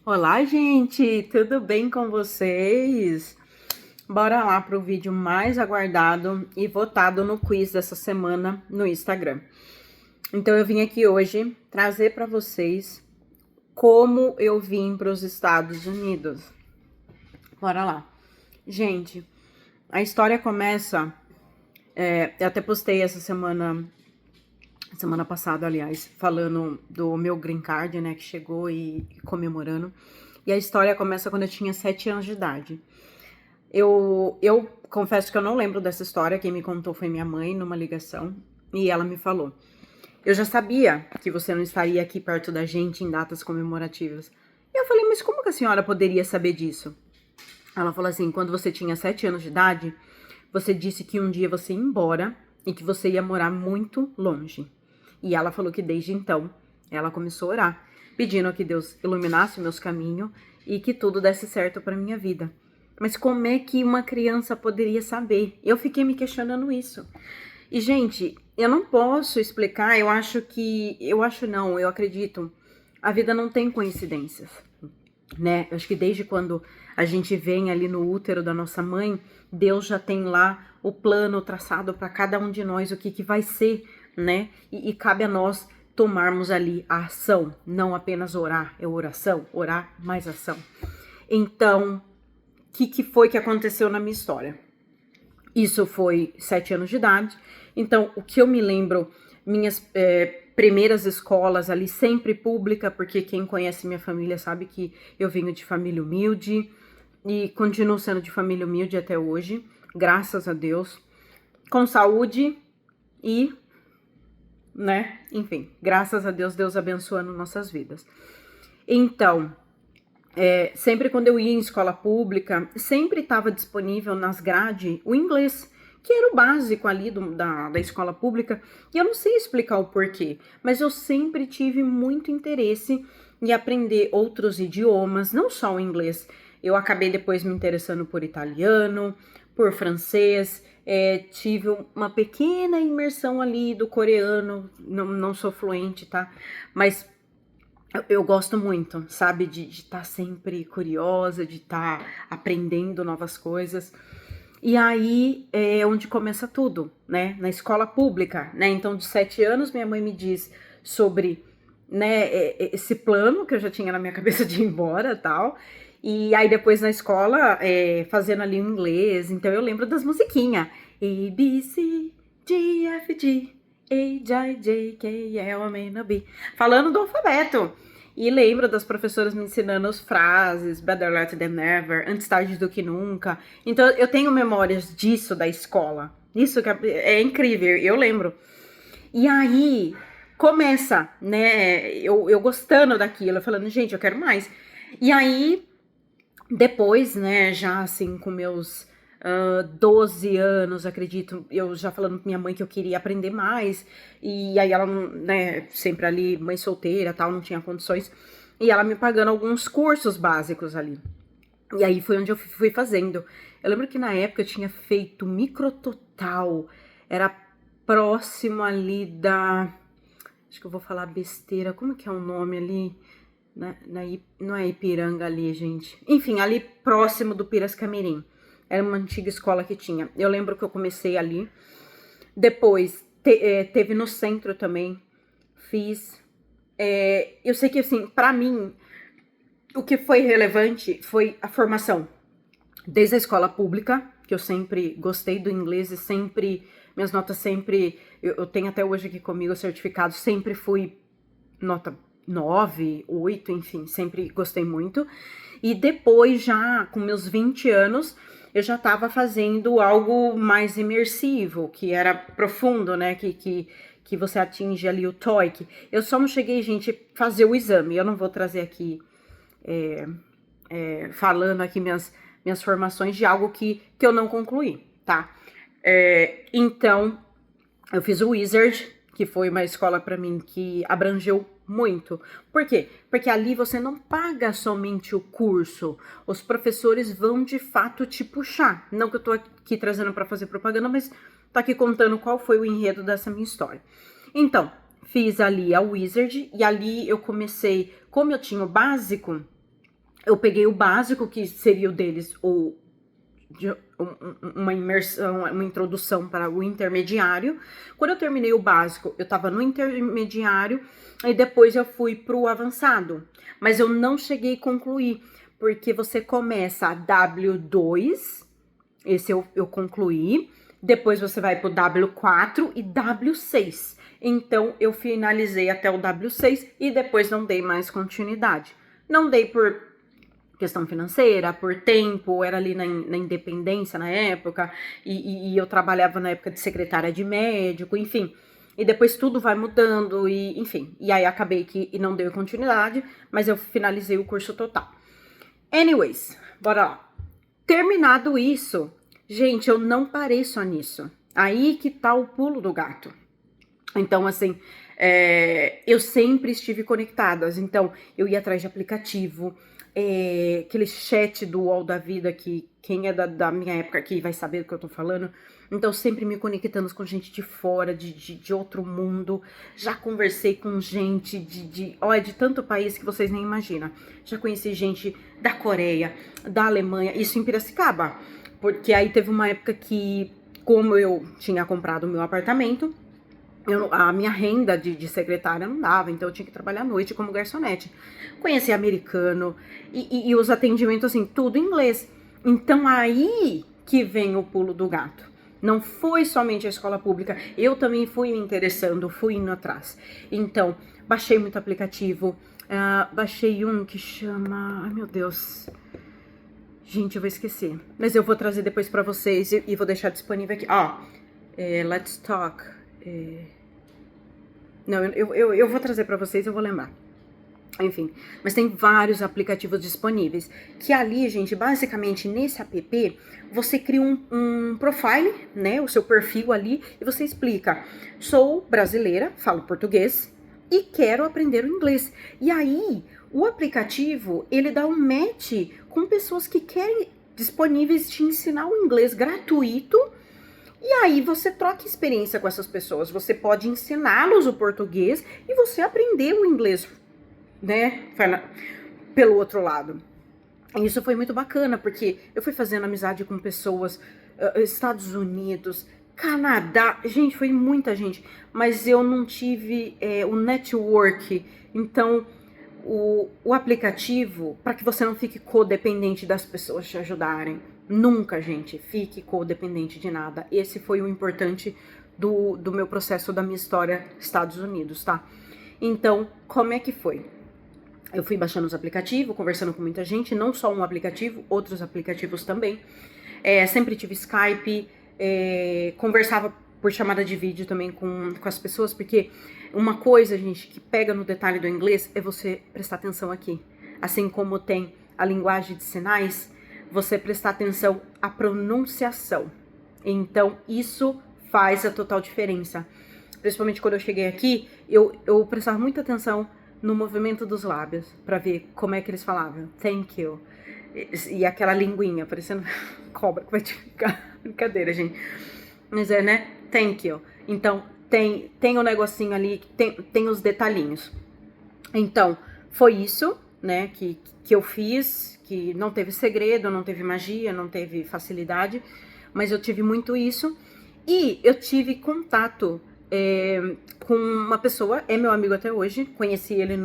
Olá, gente! Tudo bem com vocês? Bora lá pro vídeo mais aguardado e votado no quiz dessa semana no Instagram. Então, eu vim aqui hoje trazer para vocês como eu vim para os Estados Unidos. Bora lá. Gente, a história começa... eu até postei essa semana passada, aliás, falando do meu green card, né, que chegou e comemorando. E a história começa quando eu tinha 7 anos de idade. Eu confesso que eu não lembro dessa história, quem me contou foi minha mãe numa ligação, e ela me falou: eu já sabia que você não estaria aqui perto da gente em datas comemorativas. E eu falei: mas como que a senhora poderia saber disso? Ela falou assim: quando você tinha 7 anos de idade, você disse que um dia você ia embora e que você ia morar muito longe. E ela falou que desde então ela começou a orar, pedindo que Deus iluminasse meus caminhos e que tudo desse certo para minha vida. Mas como é que uma criança poderia saber? Eu fiquei me questionando isso. E, gente, eu não posso explicar, eu acredito, a vida não tem coincidências, né? Eu acho que desde quando a gente vem ali no útero da nossa mãe, Deus já tem lá o plano traçado para cada um de nós, o que vai ser, né? E cabe a nós tomarmos ali a ação, não apenas orar, é oração, orar mais ação. Então, o que foi que aconteceu na minha história? Isso foi 7 anos de idade. Então, o que eu me lembro, minhas primeiras escolas ali, sempre pública, porque quem conhece minha família sabe que eu venho de família humilde e continuo sendo de família humilde até hoje, graças a Deus, com saúde e, né, enfim, graças a Deus, Deus abençoando nossas vidas. Então, sempre quando eu ia em escola pública, sempre estava disponível nas grades o inglês, que era o básico ali da escola pública, e eu não sei explicar o porquê, mas eu sempre tive muito interesse em aprender outros idiomas, não só o inglês. Eu acabei depois me interessando por italiano, por francês, tive uma pequena imersão ali do coreano, não sou fluente, tá? Mas eu gosto muito, sabe, de estar sempre curiosa, de estar aprendendo novas coisas. E aí é onde começa tudo, né? Na escola pública, né? Então, de 7 anos, minha mãe me diz sobre, né, esse plano que eu já tinha na minha cabeça de ir embora e tal. E aí depois na escola, fazendo ali o inglês. Então eu lembro das musiquinhas. A, B, C, D, F, G, H, I, J, K, L, M, N, O, B. Falando do alfabeto. E lembro das professoras me ensinando as frases, better late than never, antes tarde do que nunca. Então eu tenho memórias disso da escola. Isso que é incrível, eu lembro. E aí começa, né, eu gostando daquilo, falando, gente, eu quero mais. E aí, depois, né, já assim, com meus 12 anos, acredito, eu já falando com minha mãe que eu queria aprender mais, e aí ela, né, sempre ali, mãe solteira, tal, não tinha condições, e ela me pagando alguns cursos básicos ali. E aí foi onde eu fui fazendo. Eu lembro que na época eu tinha feito Micrototal, era próximo ali da... Acho que eu vou falar besteira, como que é o nome ali? Não é Ipiranga ali, gente. Enfim, ali próximo do Piracicamirim. Era uma antiga escola que tinha. Eu lembro que eu comecei ali. Depois, teve no centro também. Fiz. Eu sei que, assim, pra mim, o que foi relevante foi a formação. Desde a escola pública, que eu sempre gostei do inglês e sempre... Minhas notas sempre... Eu tenho até hoje aqui comigo o certificado. Sempre fui nota 9, 8, enfim, sempre gostei muito. E depois, já com meus 20 anos, eu já estava fazendo algo mais imersivo, que era profundo, né? Que você atinge ali o TOEIC. Eu só não cheguei, gente, a fazer o exame. Eu não vou trazer aqui, falando aqui minhas formações de algo que eu não concluí, tá? Então, eu fiz o Wizard, que foi uma escola para mim que abrangeu muito. Por quê? Porque ali você não paga somente o curso. Os professores vão de fato te puxar. Não que eu tô aqui trazendo para fazer propaganda, mas tô aqui contando qual foi o enredo dessa minha história. Então, fiz ali a Wizard e ali eu comecei, como eu tinha o básico, eu peguei o básico, que seria o deles, ou uma imersão, uma introdução para o intermediário. Quando eu terminei o básico, eu estava no intermediário, e depois eu fui para o avançado. Mas eu não cheguei a concluir, porque você começa a W2, esse eu concluí, depois você vai para o W4 e W6. Então, eu finalizei até o W6 e depois não dei mais continuidade. Não dei por questão financeira, por tempo, era ali na Independência na época, e eu trabalhava na época de secretária de médico, enfim. E depois tudo vai mudando, e enfim. E aí acabei que não deu continuidade, mas eu finalizei o curso total. Anyways, bora lá. Terminado isso, gente, eu não parei só nisso. Aí que tá o pulo do gato. Então, assim, eu sempre estive conectada. Então, eu ia atrás de aplicativo, aquele chat do UOL da vida, que quem é da minha época aqui vai saber do que eu tô falando. Então, sempre me conectando com gente de fora, de outro mundo. Já conversei com gente de tanto país que vocês nem imaginam. Já conheci gente da Coreia, da Alemanha, isso em Piracicaba. Porque aí teve uma época que, como eu tinha comprado o meu apartamento, a minha renda de secretária não dava, então eu tinha que trabalhar à noite como garçonete. Conheci americano e os atendimentos, assim, tudo em inglês. Então aí que vem o pulo do gato. Não foi somente a escola pública, eu também fui me interessando, fui indo atrás. Então, baixei muito aplicativo, baixei um que chama... Ai, meu Deus... Gente, eu vou esquecer. Mas eu vou trazer depois pra vocês e vou deixar disponível aqui. Let's Talk... Não, eu vou trazer pra vocês, eu vou lembrar. Enfim, mas tem vários aplicativos disponíveis. Que ali, gente, basicamente nesse app, você cria um profile, né? O seu perfil ali, e você explica: sou brasileira, falo português e quero aprender o inglês. E aí, o aplicativo, ele dá um match com pessoas que querem, disponíveis te ensinar o inglês gratuito. E aí você troca experiência com essas pessoas, você pode ensiná-los o português e você aprender o inglês, né, pelo outro lado. E isso foi muito bacana, porque eu fui fazendo amizade com pessoas, Estados Unidos, Canadá, gente, foi muita gente, mas eu não tive o network, então o aplicativo, para que você não fique codependente das pessoas te ajudarem. Nunca, gente, fique codependente de nada. Esse foi o importante do meu processo, da minha história Estados Unidos, tá? Então, como é que foi? Eu fui baixando os aplicativos, conversando com muita gente, não só um aplicativo, outros aplicativos também. Sempre tive Skype, conversava por chamada de vídeo também com as pessoas, porque uma coisa, gente, que pega no detalhe do inglês é você prestar atenção aqui. Assim como tem a linguagem de sinais, você prestar atenção à pronunciação. Então, isso faz a total diferença. Principalmente quando eu cheguei aqui, eu prestava muita atenção no movimento dos lábios, pra ver como é que eles falavam. Thank you. E aquela linguinha, parecendo cobra que vai te ficar. Brincadeira, gente. Mas né? Thank you. Então, tem um negocinho ali, tem os detalhinhos. Então, foi isso, né, que eu fiz, que não teve segredo, não teve magia, não teve facilidade, mas eu tive muito isso. E eu tive contato com uma pessoa, é meu amigo até hoje, conheci ele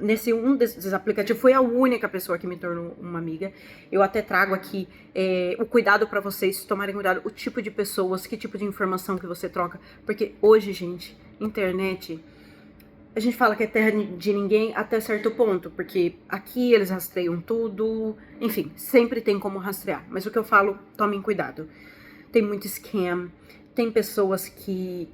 nesse um desses aplicativos, foi a única pessoa que me tornou uma amiga. Eu até trago aqui o cuidado pra vocês tomarem cuidado, o tipo de pessoas, que tipo de informação que você troca, porque hoje, gente, internet, a gente fala que é terra de ninguém até certo ponto, porque aqui eles rastreiam tudo, enfim, sempre tem como rastrear, mas o que eu falo, tomem cuidado. Tem muito scam, tem pessoas que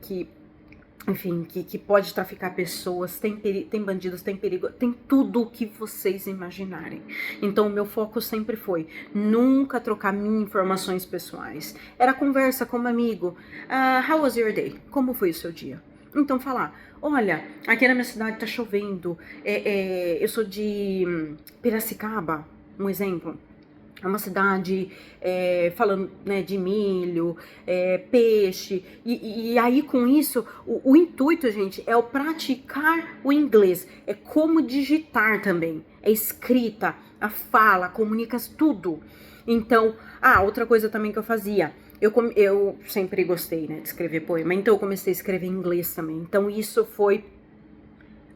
pode traficar pessoas, tem bandidos, tem perigo, tem tudo o que vocês imaginarem. Então, o meu foco sempre foi nunca trocar minhas informações pessoais. Era conversa com um amigo. How was your day? Como foi o seu dia? Então, falar, olha, aqui na minha cidade tá chovendo, eu sou de Piracicaba, um exemplo. É uma cidade falando, né, de milho, peixe, e aí com isso, o intuito, gente, é o praticar o inglês, é como digitar também, é escrita, a fala, comunica tudo. Então, outra coisa também que eu fazia, eu sempre gostei, né, de escrever poema, então eu comecei a escrever em inglês também. Então isso foi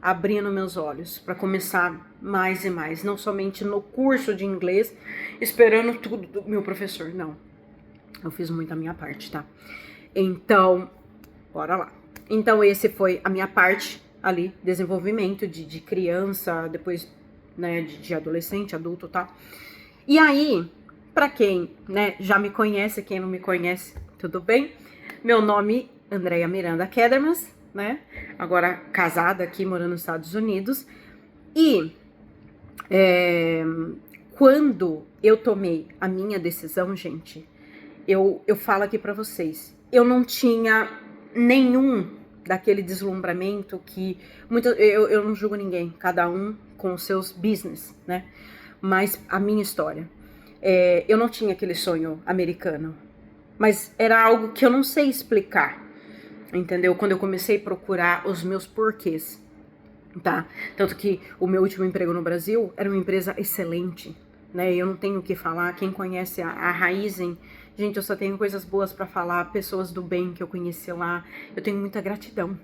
abrindo meus olhos para começar mais e mais, não somente no curso de inglês, esperando tudo do meu professor, não. Eu fiz muito a minha parte, tá? Então, bora lá. Então esse foi a minha parte ali, desenvolvimento de criança, depois, né, de adolescente, adulto, tá? E aí, pra quem, né, já me conhece, quem não me conhece, tudo bem? Meu nome é Andréia Miranda Kedermas, né? Agora casada aqui, morando nos Estados Unidos. E quando eu tomei a minha decisão, gente, eu falo aqui pra vocês, eu não tinha nenhum daquele deslumbramento que... eu não julgo ninguém, cada um com os seus business, né? Mas a minha história, eu não tinha aquele sonho americano, mas era algo que eu não sei explicar, entendeu? Quando eu comecei a procurar os meus porquês, tá? Tanto que o meu último emprego no Brasil era uma empresa excelente, né? Eu não tenho o que falar, quem conhece a Raizen, gente, eu só tenho coisas boas pra falar, pessoas do bem que eu conheci lá, eu tenho muita gratidão,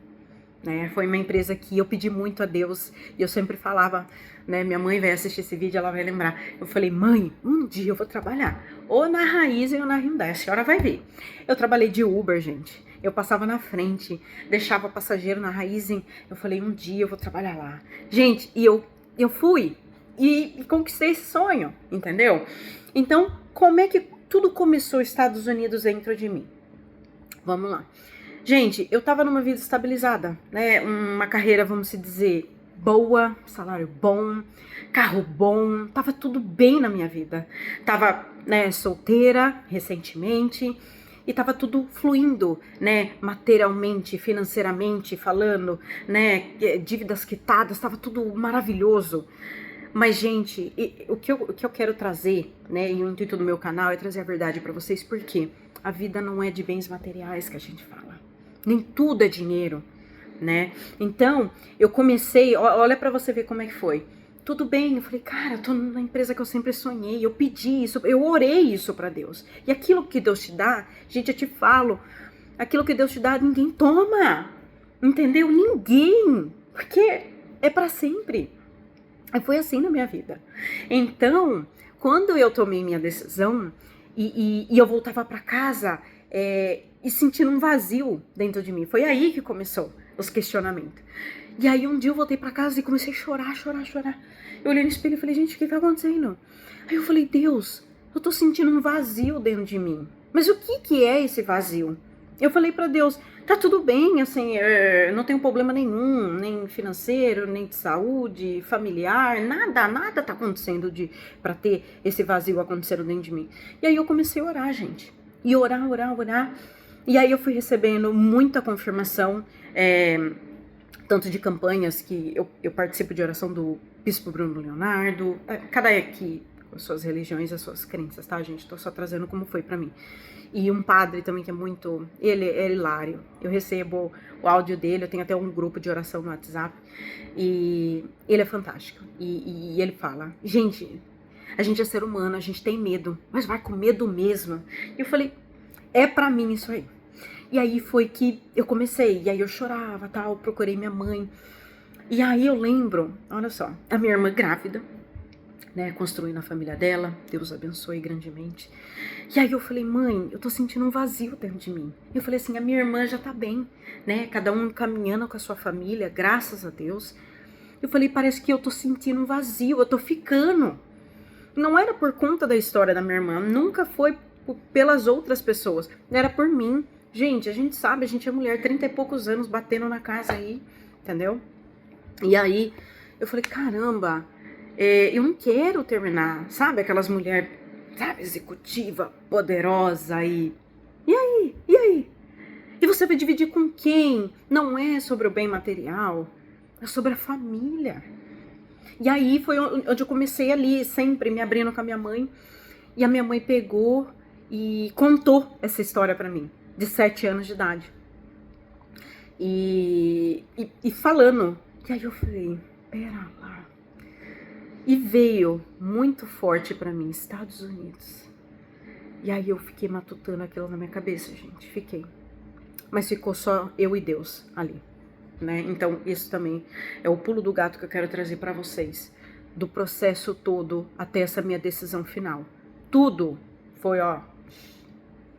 né? Foi uma empresa que eu pedi muito a Deus, e eu sempre falava, né? Minha mãe vai assistir esse vídeo, ela vai lembrar. Eu falei, mãe, um dia eu vou trabalhar, ou na Raizen ou na Hyundai, a senhora vai ver. Eu trabalhei de Uber, gente. Eu passava na frente, deixava passageiro na Raizen. Eu falei, um dia eu vou trabalhar lá. Gente, e eu fui e conquistei esse sonho, entendeu? Então, como é que tudo começou nos Estados Unidos dentro de mim? Vamos lá. Gente, eu tava numa vida estabilizada, né? Uma carreira, vamos dizer, boa, salário bom, carro bom, tava tudo bem na minha vida. Tava, né, solteira recentemente e tava tudo fluindo, né, materialmente, financeiramente falando, né, dívidas quitadas, tava tudo maravilhoso. Mas, gente, o que eu quero trazer, né, e o intuito do meu canal é trazer a verdade pra vocês, porque a vida não é de bens materiais que a gente fala. Nem tudo é dinheiro, né? Então, eu comecei, olha pra você ver como é que foi. Tudo bem, eu falei, cara, eu tô na empresa que eu sempre sonhei, eu pedi isso, eu orei isso pra Deus. E aquilo que Deus te dá, gente, eu te falo, aquilo que Deus te dá, ninguém toma, entendeu? Ninguém, porque é pra sempre. Foi assim na minha vida. Então, quando eu tomei minha decisão e eu voltava pra casa e sentindo um vazio dentro de mim, foi aí que começou os questionamentos. E aí um dia eu voltei pra casa e comecei a chorar. Eu olhei no espelho e falei, gente, o que tá acontecendo? Aí eu falei, Deus, eu tô sentindo um vazio dentro de mim. Mas o que é esse vazio? Eu falei pra Deus, tá tudo bem, assim, não tenho problema nenhum, nem financeiro, nem de saúde, familiar, nada tá acontecendo pra ter esse vazio acontecendo dentro de mim. E aí eu comecei a orar, gente. E orar. E aí eu fui recebendo muita confirmação, tanto de campanhas que eu participo de oração do Bispo Bruno Leonardo, cada aqui com as suas religiões, as suas crenças, tá, gente? Tô só trazendo como foi pra mim. E um padre também que é muito... Ele é hilário. Eu recebo o áudio dele, eu tenho até um grupo de oração no WhatsApp. E ele é fantástico. E ele fala, gente, a gente é ser humano, a gente tem medo, mas vai com medo mesmo. E eu falei, é pra mim isso aí. E aí foi que eu comecei, e aí eu chorava, tal, procurei minha mãe. E aí eu lembro, olha só, a minha irmã grávida, né, construindo a família dela, Deus abençoe grandemente. E aí eu falei, mãe, eu tô sentindo um vazio dentro de mim. Eu falei assim, a minha irmã já tá bem, né, cada um caminhando com a sua família, graças a Deus. Eu falei, parece que eu tô sentindo um vazio, eu tô ficando. Não era por conta da história da minha irmã, nunca foi pelas outras pessoas, era por mim. Gente, a gente sabe, a gente é mulher, 30 e poucos anos batendo na casa aí, entendeu? E aí eu falei, caramba, eu não quero terminar, sabe? Aquelas mulheres, sabe, executiva, poderosa e aí? E aí? E você vai dividir com quem? Não é sobre o bem material, é sobre a família. E aí foi onde eu comecei ali, sempre me abrindo com a minha mãe. E a minha mãe pegou e contou essa história pra mim, de 7 anos de idade. E falando. E aí eu falei, pera lá. E veio muito forte pra mim, Estados Unidos. E aí eu fiquei matutando aquilo na minha cabeça, gente, fiquei. Mas ficou só eu e Deus ali, né? Então isso também é o pulo do gato que eu quero trazer pra vocês. Do processo todo até essa minha decisão final. Tudo foi, ó,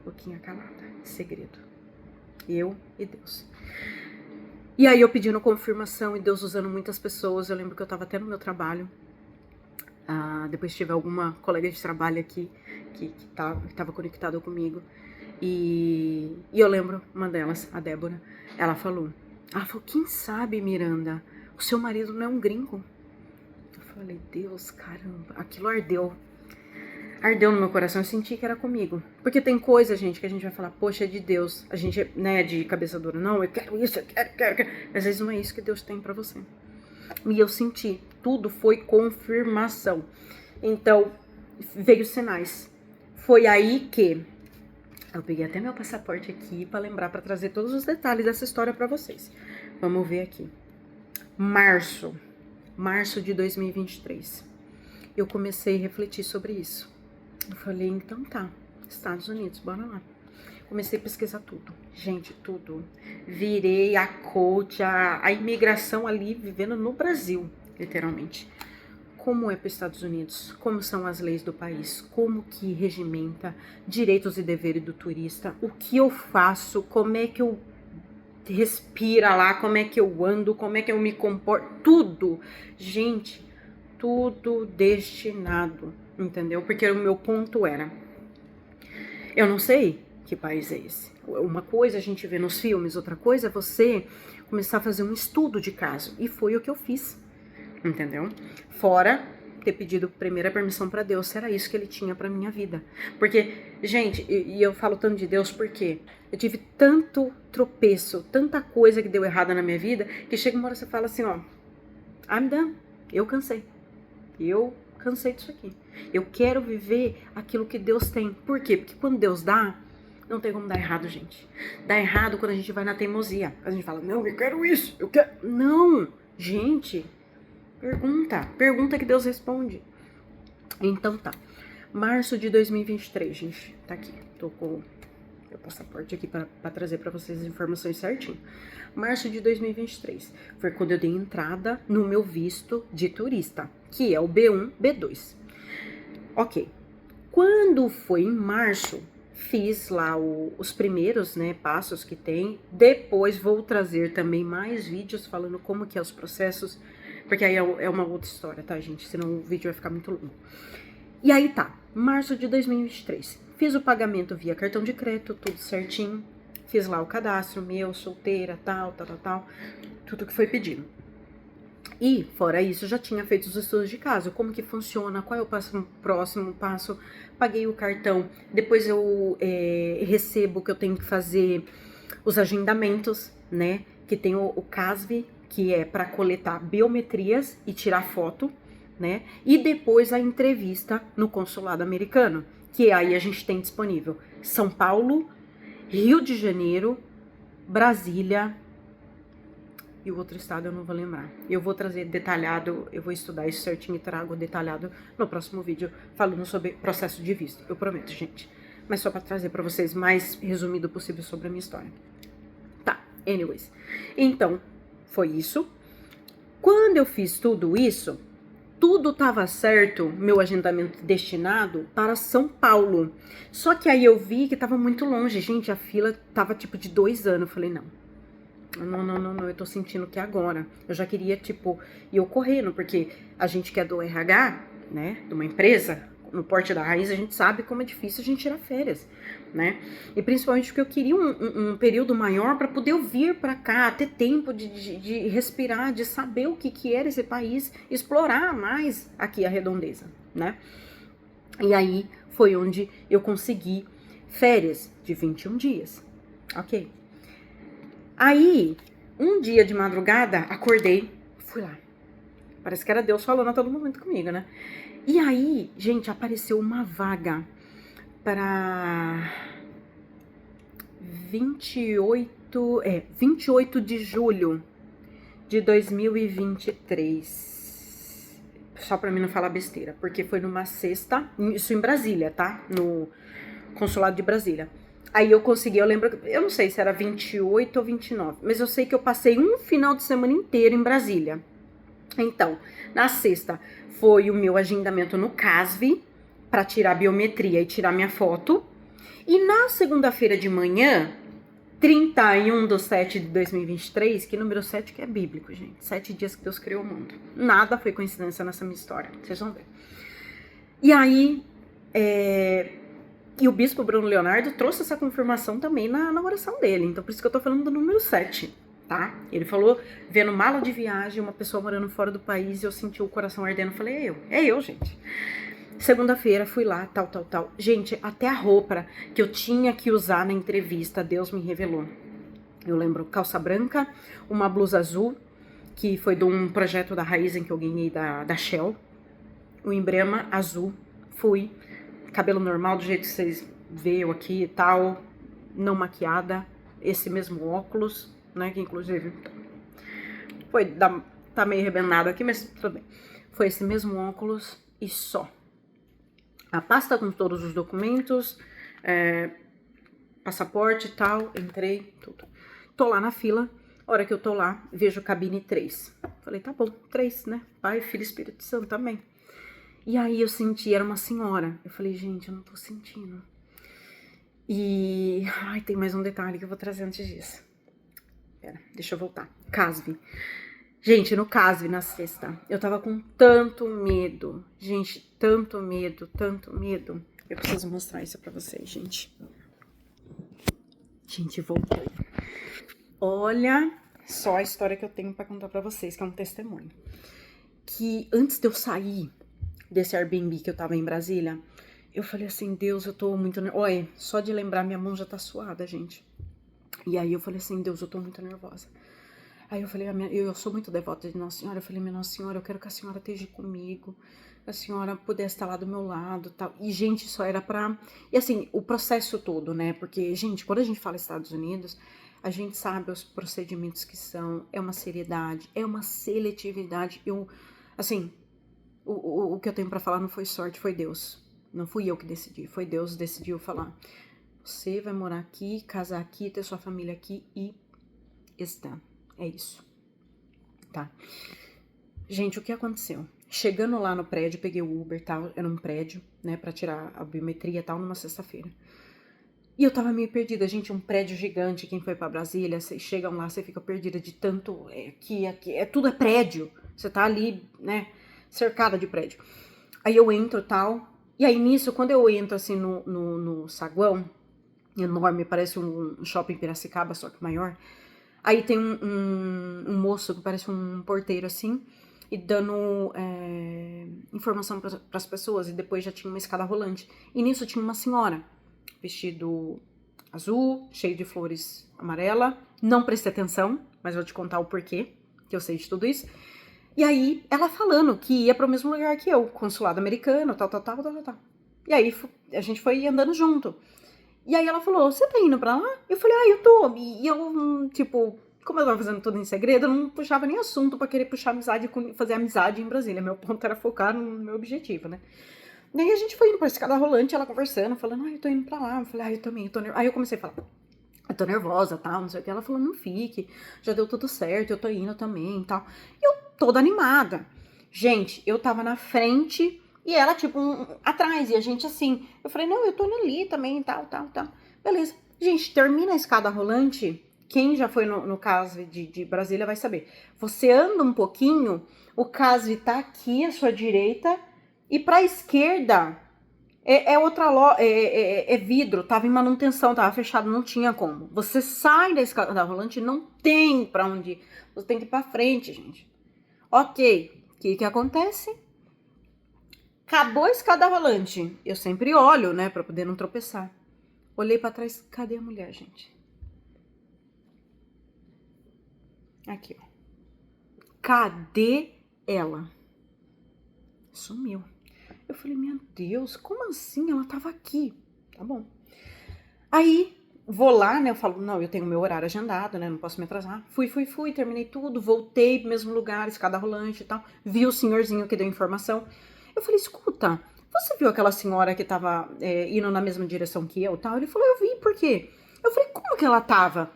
boquinha calada, segredo. Eu e Deus. E aí eu pedindo confirmação e Deus usando muitas pessoas. Eu lembro que eu tava até no meu trabalho. Depois tive alguma colega de trabalho aqui que tava conectada comigo. E eu lembro, uma delas, a Débora, ela falou, quem sabe, Miranda, o seu marido não é um gringo? Eu falei, Deus, caramba, aquilo ardeu no meu coração, eu senti que era comigo. Porque tem coisa, gente, que a gente vai falar, poxa, é de Deus. A gente, né, de cabeça dura, não, eu quero isso, eu quero. Às vezes não é isso que Deus tem pra você. E eu senti, tudo foi confirmação. Então, veio sinais. Foi aí que eu peguei até meu passaporte aqui pra lembrar, pra trazer todos os detalhes dessa história pra vocês. Vamos ver aqui. Março de 2023. Eu comecei a refletir sobre isso. Eu falei, então tá, Estados Unidos, bora lá. Comecei a pesquisar tudo, gente, tudo. Virei a coach, a imigração ali, vivendo no Brasil, literalmente. Como é para os Estados Unidos, como são as leis do país, como que regimenta direitos e deveres do turista, o que eu faço, como é que eu respiro lá, como é que eu ando, como é que eu me comporto, tudo. Gente, tudo destinado, entendeu? Porque o meu ponto era, eu não sei que país é esse. Uma coisa a gente vê nos filmes, outra coisa é você começar a fazer um estudo de caso. E foi o que eu fiz, entendeu? Fora ter pedido primeiro a permissão para Deus, se era isso que ele tinha para minha vida. Porque, gente, e eu falo tanto de Deus porque eu tive tanto tropeço, tanta coisa que deu errada na minha vida, que chega uma hora você fala assim, ó, I'm done, eu cansei disso aqui. Eu quero viver aquilo que Deus tem. Por quê? Porque quando Deus dá, não tem como dar errado, gente. Dá errado quando a gente vai na teimosia. A gente fala, não, eu quero isso, eu quero... Não, gente, pergunta que Deus responde. Então tá, março de 2023, gente, tá aqui, tô com meu passaporte aqui pra trazer pra vocês as informações certinho. Março de 2023, foi quando eu dei entrada no meu visto de turista, que é o B1, B2. Ok, quando foi em março, fiz lá os primeiros, né, passos que tem. Depois vou trazer também mais vídeos falando como que é os processos, porque aí é uma outra história, tá, gente? Senão o vídeo vai ficar muito longo. E aí tá, março de 2023. Fiz o pagamento via cartão de crédito, tudo certinho. Fiz lá o cadastro meu, solteira, tal, tudo que foi pedido. E, fora isso, já tinha feito os estudos de caso, como que funciona, qual é o próximo passo, paguei o cartão, depois eu recebo que eu tenho que fazer os agendamentos, né, que tem o CASV, que é para coletar biometrias e tirar foto, né, e depois a entrevista no consulado americano, que aí a gente tem disponível São Paulo, Rio de Janeiro, Brasília, e o outro estado eu não vou lembrar. Eu vou trazer detalhado, eu vou estudar isso certinho e trago detalhado no próximo vídeo, falando sobre processo de visto. Eu prometo, gente. Mas só para trazer para vocês mais resumido possível sobre a minha história. Tá, anyways. Então, foi isso. Quando eu fiz tudo isso, tudo tava certo, meu agendamento destinado para São Paulo. Só que aí eu vi que tava muito longe. Gente, a fila tava tipo de 2 anos. Eu falei, não, eu tô sentindo que agora. Eu já queria, tipo, ir eu correndo, porque a gente que é do RH, né, de uma empresa, no Porto da Raiz, a gente sabe como é difícil a gente tirar férias, né? E principalmente porque eu queria um período maior para poder eu vir para cá, ter tempo de respirar, de saber o que era esse país, explorar mais aqui a redondeza, né? E aí foi onde eu consegui férias de 21 dias, ok? Aí, um dia de madrugada, acordei, fui lá. Parece que era Deus falando a todo momento comigo, né? E aí, gente, apareceu uma vaga para 28 de julho de 2023. só pra mim não falar besteira, porque foi numa sexta, isso em Brasília, tá? No consulado de Brasília. Aí eu consegui, eu lembro, eu não sei se era 28 ou 29, mas eu sei que eu passei um final de semana inteiro em Brasília. Então, na sexta foi o meu agendamento no CASV para tirar a biometria e tirar minha foto. E na segunda-feira de manhã, 31/7/2023, que número 7 que é bíblico, gente. 7 dias que Deus criou o mundo. Nada foi coincidência nessa minha história, vocês vão ver. E aí, e o bispo Bruno Leonardo trouxe essa confirmação também na oração dele. Então, por isso que eu tô falando do número 7, tá? Ele falou, vendo mala de viagem, uma pessoa morando fora do país, e eu senti o coração ardendo. Falei, é eu, gente. Segunda-feira, fui lá, tal. Gente, até a roupa que eu tinha que usar na entrevista, Deus me revelou. Eu lembro, calça branca, uma blusa azul, que foi de um projeto da Raizen que eu ganhei da Shell. O emblema azul, fui. Cabelo normal, do jeito que vocês veem aqui e tal, não maquiada, esse mesmo óculos, né, que inclusive tá meio arrebentado aqui, mas tudo bem. Foi esse mesmo óculos e só. A pasta com todos os documentos, passaporte e tal, entrei, tudo. Tô lá na fila, hora que eu tô lá, vejo cabine 3. Falei, tá bom, 3, né, Pai, Filho e Espírito Santo, também. E aí eu senti, era uma senhora. Eu falei, gente, eu não tô sentindo. E, ai, tem mais um detalhe que eu vou trazer antes disso. Pera, deixa eu voltar. CASV. Gente, no CASV, na sexta, eu tava com tanto medo. Gente, tanto medo. Eu preciso mostrar isso pra vocês, gente. Gente, voltei. Olha só a história que eu tenho pra contar pra vocês, que é um testemunho. Que antes de eu sair desse Airbnb que eu tava em Brasília, eu falei assim, Deus, eu tô muito nervosa. Olha, só de lembrar, minha mão já tá suada, gente. E aí eu falei assim, Deus, eu tô muito nervosa. Aí eu falei, eu sou muito devota de Nossa Senhora. Eu falei, minha Nossa Senhora, eu quero que a senhora esteja comigo, que a senhora pudesse estar lá do meu lado, tal. E, gente, só era pra... E assim, o processo todo, né? Porque, gente, quando a gente fala Estados Unidos, a gente sabe os procedimentos que são, é uma seriedade, é uma seletividade. Assim... O que eu tenho pra falar não foi sorte, foi Deus. Não fui eu que decidi, foi Deus que decidiu falar. Você vai morar aqui, casar aqui, ter sua família aqui e está. É isso. Tá? Gente, o que aconteceu? Chegando lá no prédio, peguei o Uber e tal, era um prédio, né, pra tirar a biometria e tal, numa sexta-feira. E eu tava meio perdida, gente, um prédio gigante, quem foi pra Brasília, vocês chegam lá, você fica perdida de tanto, aqui, tudo é prédio. Você tá ali, né, cercada de prédio. Aí eu entro e tal, e aí nisso, quando eu entro assim no saguão, enorme, parece um shopping Piracicaba, só que maior, aí tem um moço que parece um porteiro assim, e dando informação pras pessoas, e depois já tinha uma escada rolante. E nisso tinha uma senhora, vestido azul, cheio de flores amarela, não prestei atenção, mas vou te contar o porquê, que eu sei de tudo isso. E aí, ela falando que ia pro mesmo lugar que eu, consulado americano, tal. E aí, a gente foi andando junto. E aí ela falou, você tá indo pra lá? Eu falei, eu tô. E eu, tipo, como eu tava fazendo tudo em segredo, eu não puxava nem assunto pra querer puxar amizade, fazer amizade em Brasília. Meu ponto era focar no meu objetivo, né? E aí a gente foi indo pra escada rolante, ela conversando, falando, eu tô indo pra lá. Eu falei, eu também, tô nervosa. Aí eu comecei a falar, eu tô nervosa, tal, não sei o que. Ela falou, não fique, já deu tudo certo, eu tô indo também, tal. E eu toda animada. Gente, eu tava na frente e ela, tipo, atrás, e a gente assim. Eu falei, não, eu tô ali também, tal. Beleza. Gente, termina a escada rolante. Quem já foi no CASV de Brasília vai saber. Você anda um pouquinho, o CASV tá aqui à sua direita, e pra esquerda é vidro, tava em manutenção, tava fechado, não tinha como. Você sai da escada rolante, não tem pra onde ir. Você tem que ir pra frente, gente. Ok, o que acontece? Acabou a escada rolante. Eu sempre olho, né, pra poder não tropeçar. Olhei pra trás, cadê a mulher, gente? Aqui, ó. Cadê ela? Sumiu. Eu falei, meu Deus, como assim? Ela tava aqui. Tá bom. Aí, vou lá, né, eu falo, não, eu tenho meu horário agendado, né, não posso me atrasar. Fui, terminei tudo, voltei pro mesmo lugar, escada rolante e tal. Vi o senhorzinho que deu informação. Eu falei, escuta, você viu aquela senhora que tava indo na mesma direção que eu e tal? Ele falou, eu vi, por quê? Eu falei, como que ela tava?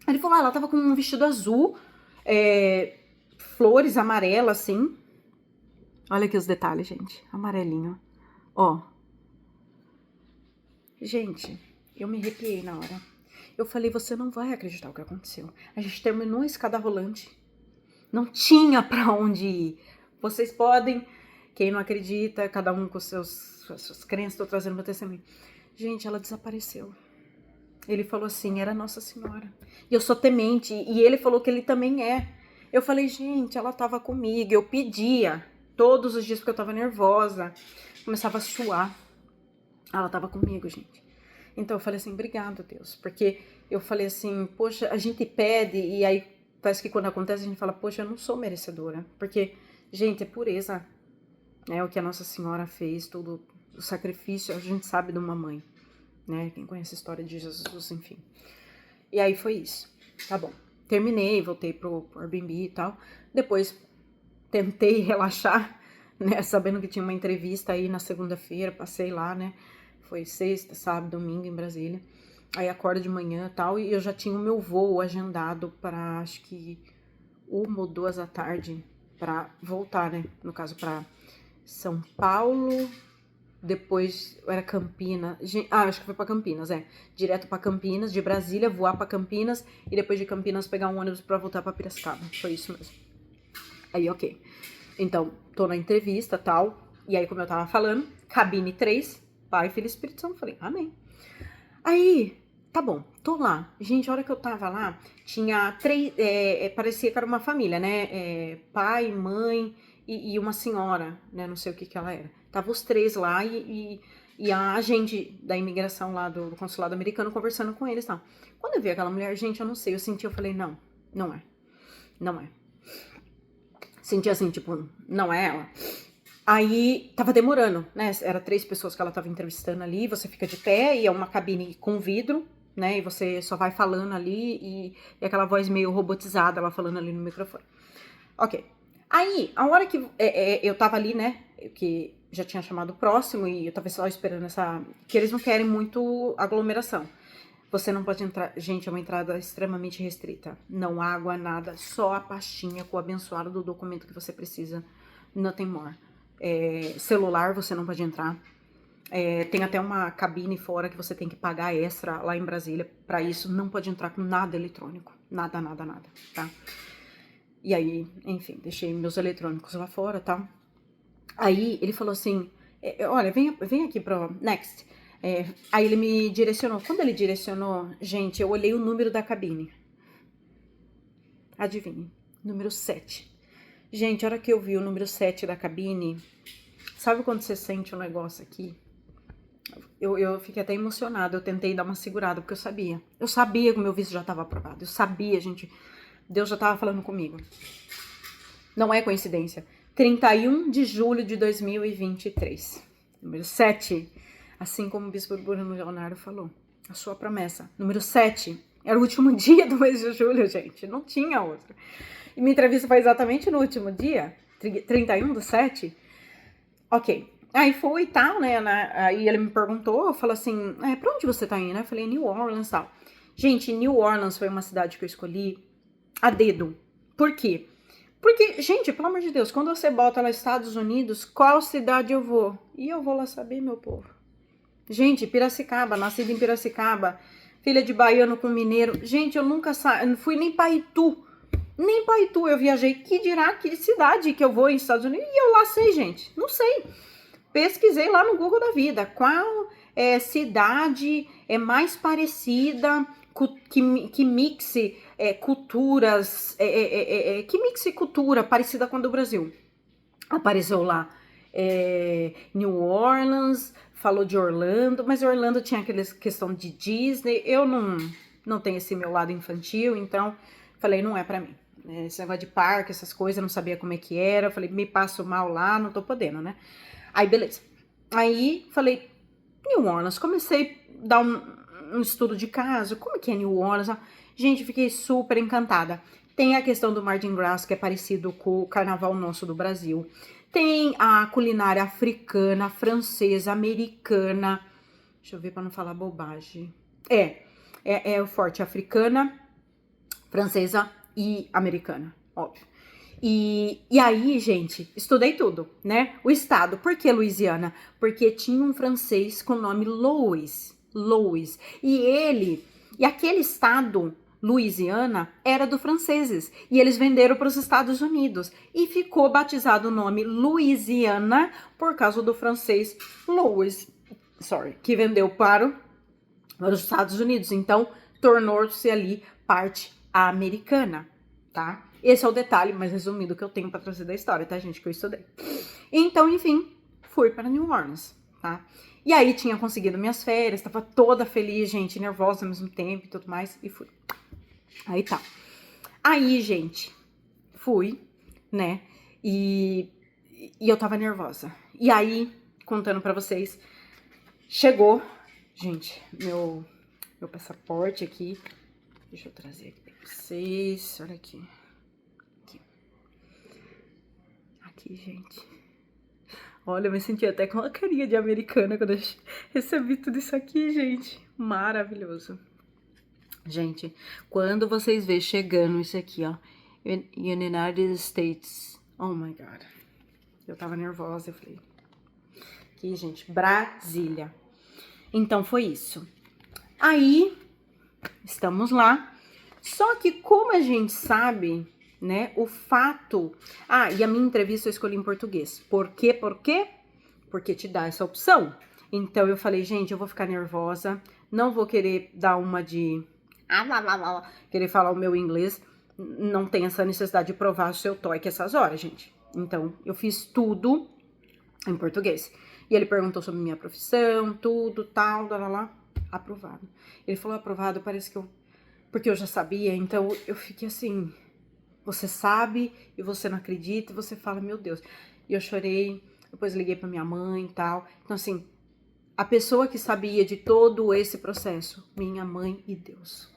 Ele falou, ela tava com um vestido azul, flores amarelas, assim. Olha aqui os detalhes, gente. Amarelinho. Ó. Gente, eu me arrepiei na hora. Eu falei, você não vai acreditar o que aconteceu. A gente terminou a escada rolante. Não tinha pra onde ir. Vocês podem, quem não acredita, cada um com suas crenças, tô trazendo meu testemunho. Gente, ela desapareceu. Ele falou assim, era Nossa Senhora. E eu sou temente, e ele falou que ele também é. Eu falei, gente, ela tava comigo, eu pedia todos os dias porque eu tava nervosa. Começava a suar. Ela tava comigo, gente. Então eu falei assim, obrigado, Deus. Porque eu falei assim, poxa, a gente pede e aí parece que quando acontece a gente fala, poxa, eu não sou merecedora. Porque, gente, é pureza. É o que a Nossa Senhora fez, todo o sacrifício, a gente sabe de uma mãe, né? Quem conhece a história de Jesus, enfim. E aí foi isso. Tá bom. Terminei, voltei pro Airbnb e tal. Depois tentei relaxar, né? Sabendo que tinha uma entrevista aí na segunda-feira, passei lá, né? Foi sexta, sábado, domingo em Brasília. Aí acordo de manhã e tal, e eu já tinha o meu voo agendado para acho que 1 ou 2 da tarde para voltar, né? No caso, para São Paulo, depois era Campinas. Acho que foi para Campinas, direto para Campinas, de Brasília, voar para Campinas e depois de Campinas pegar um ônibus para voltar para Piracicaba. Foi isso mesmo. Aí, ok. Então, tô na entrevista, tal, e aí como eu tava falando, cabine 3, Pai, Filho e Espírito Santo, falei, amém. Aí, tá bom, tô lá. Gente, a hora que eu tava lá, tinha 3, parecia que era uma família, né? Pai, mãe e uma senhora, né? Não sei o que ela era. Tava os 3 lá e a agente da imigração lá do consulado americano conversando com eles e tal. Quando eu vi aquela mulher, gente, eu não sei, eu senti, eu falei, não, não é. Não é. Senti assim, tipo, não é ela. Aí tava demorando, né? Era 3 pessoas que ela tava entrevistando ali. Você fica de pé e é uma cabine com vidro, né? E você só vai falando ali e aquela voz meio robotizada, ela falando ali no microfone. Ok. Aí, a hora que eu tava ali, né? Que já tinha chamado o próximo e eu tava só esperando essa. Que eles não querem muito aglomeração. Você não pode entrar. Gente, é uma entrada extremamente restrita. Não água, nada. Só a pastinha com o abençoado do documento que você precisa. Nothing more. Celular você não pode entrar. Tem até uma cabine fora que você tem que pagar extra lá em Brasília. Pra isso, não pode entrar com nada eletrônico. Nada, nada, nada, tá? E aí, enfim, deixei meus eletrônicos lá fora, tá? Aí ele falou assim, olha, vem aqui pro Next. Aí ele me direcionou. Quando ele direcionou, gente, eu olhei o número da cabine. Adivinhe, número 7. Gente, a hora que eu vi o número 7 da cabine, sabe quando você sente um negócio aqui? Eu fiquei até emocionada, eu tentei dar uma segurada, porque eu sabia. Eu sabia que o meu visto já estava aprovado. Eu sabia, gente. Deus já estava falando comigo. Não é coincidência. 31 de julho de 2023. Número 7. Assim como o bispo Bruno Leonardo falou. A sua promessa. Número 7. Era o último dia do mês de julho, gente. Não tinha outro. E minha entrevista foi exatamente no último dia. 31/7. Ok. Aí foi e tal, né? Aí ele me perguntou, falou assim, pra onde você tá indo? Eu falei, New Orleans e tal. Gente, New Orleans foi uma cidade que eu escolhi a dedo. Por quê? Porque, gente, pelo amor de Deus, quando você bota lá Estados Unidos, qual cidade eu vou? E eu vou lá saber, meu povo. Gente, Piracicaba, nascida em Piracicaba, filha de baiano com mineiro. Gente, eu nunca não fui nem pra Itu. Nem pra Itu eu viajei. Que dirá que cidade que eu vou nos Estados Unidos? E eu lá sei, gente. Não sei. Pesquisei lá no Google da vida. Qual cidade é mais parecida, que mixe culturas, que mixe cultura parecida com a do Brasil. Apareceu lá New Orleans, falou de Orlando, mas Orlando tinha aquela questão de Disney. Eu não tenho esse meu lado infantil, então falei, não é pra mim. Esse negócio de parque, essas coisas, eu não sabia como é que era. Falei, me passo mal lá, não tô podendo, né? Aí, beleza. Aí, falei, New Orleans. Comecei a dar um estudo de caso, como que é New Orleans? Gente, fiquei super encantada. Tem a questão do Mardi Gras, que é parecido com o carnaval nosso do Brasil. Tem a culinária africana, francesa, americana. Deixa eu ver para não falar bobagem. É o forte africana, francesa e americana, óbvio. E aí, gente, estudei tudo, né? O estado. Por que Louisiana? Porque tinha um francês com o nome Louis. E aquele estado, Louisiana, era dos franceses. E eles venderam para os Estados Unidos. E ficou batizado o nome Louisiana por causa do francês Louis, que vendeu para os Estados Unidos. Então, tornou-se ali parte americana, tá? Esse é o detalhe mais resumido que eu tenho para trazer da história, tá, gente? Que eu estudei. Então, enfim, fui para New Orleans, tá? E aí tinha conseguido minhas férias, tava toda feliz, gente, nervosa ao mesmo tempo e tudo mais, e fui. Aí tá. Aí, gente, fui, né? E eu tava nervosa. E aí, contando pra vocês, chegou, gente, meu passaporte aqui. Deixa eu trazer aqui pra vocês. Olha aqui. Aqui, gente. Olha, eu me senti até com uma carinha de americana quando eu recebi tudo isso aqui, gente. Maravilhoso. Gente, quando vocês verem chegando isso aqui, ó, United States. Oh, my God. Eu tava nervosa, eu falei. Aqui, gente, Brasília. Então, foi isso. Aí, estamos lá. Só que como a gente sabe, né, o fato... e a minha entrevista eu escolhi em português. Por quê? Porque te dá essa opção. Então, eu falei, gente, eu vou ficar nervosa. Não vou querer dar uma de... querer falar o meu inglês. Não tem essa necessidade de provar o seu TOEIC essas horas, gente. Então, eu fiz tudo em português. E ele perguntou sobre minha profissão, tudo, tal, lá. Aprovado. Ele falou aprovado, parece que porque eu já sabia, então eu fiquei assim, você sabe e você não acredita, e você fala, meu Deus. E eu chorei, depois liguei pra minha mãe e tal. Então assim, a pessoa que sabia de todo esse processo, minha mãe e Deus.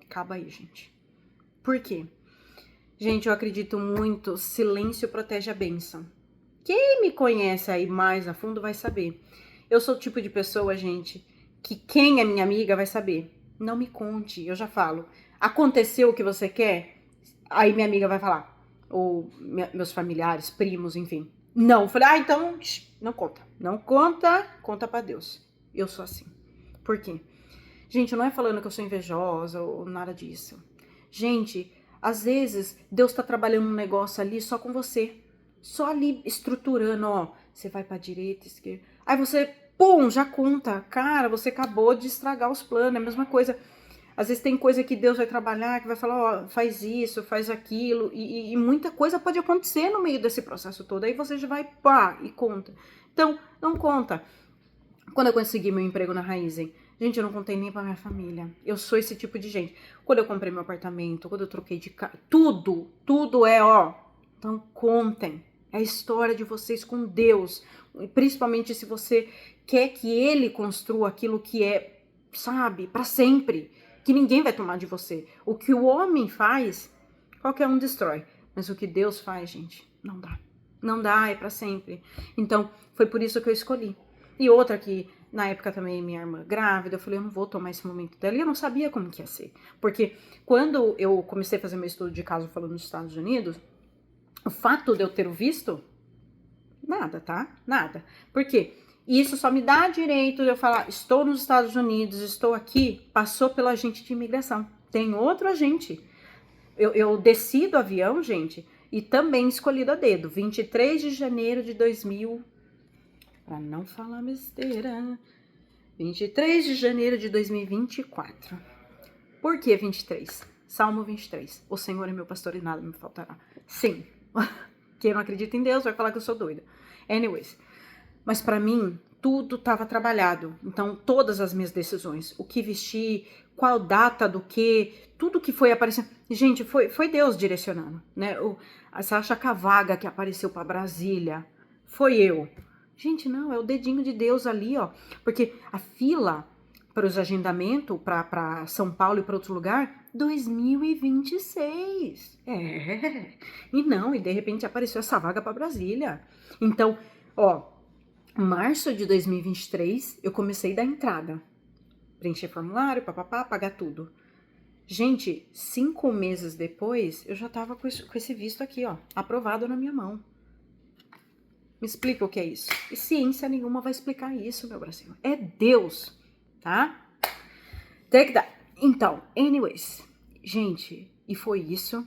Acaba aí, gente. Por quê? Gente, eu acredito muito, silêncio protege a bênção. Quem me conhece aí mais a fundo vai saber. Eu sou o tipo de pessoa, gente, que quem é minha amiga vai saber. Não me conte, eu já falo. Aconteceu o que você quer? Aí minha amiga vai falar. Ou meus familiares, primos, enfim. Não, eu falei, então, não conta. Não conta, conta pra Deus. Eu sou assim. Por quê? Gente, não é falando que eu sou invejosa ou nada disso. Gente, às vezes Deus tá trabalhando um negócio ali só com você. Só ali estruturando, ó. Você vai pra direita, esquerda. Aí você... pum, já conta. Cara, você acabou de estragar os planos, é a mesma coisa. Às vezes tem coisa que Deus vai trabalhar, que vai falar, ó, faz isso, faz aquilo, e muita coisa pode acontecer no meio desse processo todo. Aí você já vai, pá, e conta. Então, não conta. Quando eu consegui meu emprego na Raizen, gente, eu não contei nem pra minha família. Eu sou esse tipo de gente. Quando eu comprei meu apartamento, quando eu troquei de casa, tudo é, ó. Então, contem. É a história de vocês com Deus. Principalmente se você quer que Ele construa aquilo que é, sabe, para sempre. Que ninguém vai tomar de você. O que o homem faz, qualquer um destrói. Mas o que Deus faz, gente, não dá. Não dá, é para sempre. Então, foi por isso que eu escolhi. E outra que, na época também, minha irmã grávida, eu falei, eu não vou tomar esse momento dela. E eu não sabia como que ia ser. Porque quando eu comecei a fazer meu estudo de caso falando nos Estados Unidos, o fato de eu ter o visto, nada, tá? Nada. Por quê? Isso só me dá direito de eu falar, estou nos Estados Unidos, estou aqui, passou pelo agente de imigração. Tem outro agente. Eu desci do avião, gente, e também escolhido a dedo. 23 de janeiro de 2000, para não falar besteira, 23 de janeiro de 2024. Por que 23? Salmo 23. O Senhor é meu pastor e nada me faltará. Sim. Quem não acredita em Deus vai falar que eu sou doida. Anyways. Mas pra mim, tudo estava trabalhado. Então, todas as minhas decisões. O que vestir, qual data do que, tudo que foi aparecendo. Gente, foi Deus direcionando, né? Você acha que a vaga que apareceu pra Brasília foi eu? Gente, não, é o dedinho de Deus ali, ó. Porque a fila os agendamentos para São Paulo e para outro lugar, 2026. E de repente apareceu essa vaga para Brasília. Então, ó, março de 2023, eu comecei da entrada. Preencher formulário, papapá, pagar tudo. Gente, 5 meses depois, eu já tava com esse visto aqui, ó, aprovado na minha mão. Me explica o que é isso. E ciência nenhuma vai explicar isso, meu Brasil. É Deus, tá? Take that. Então, anyways, gente, e foi isso.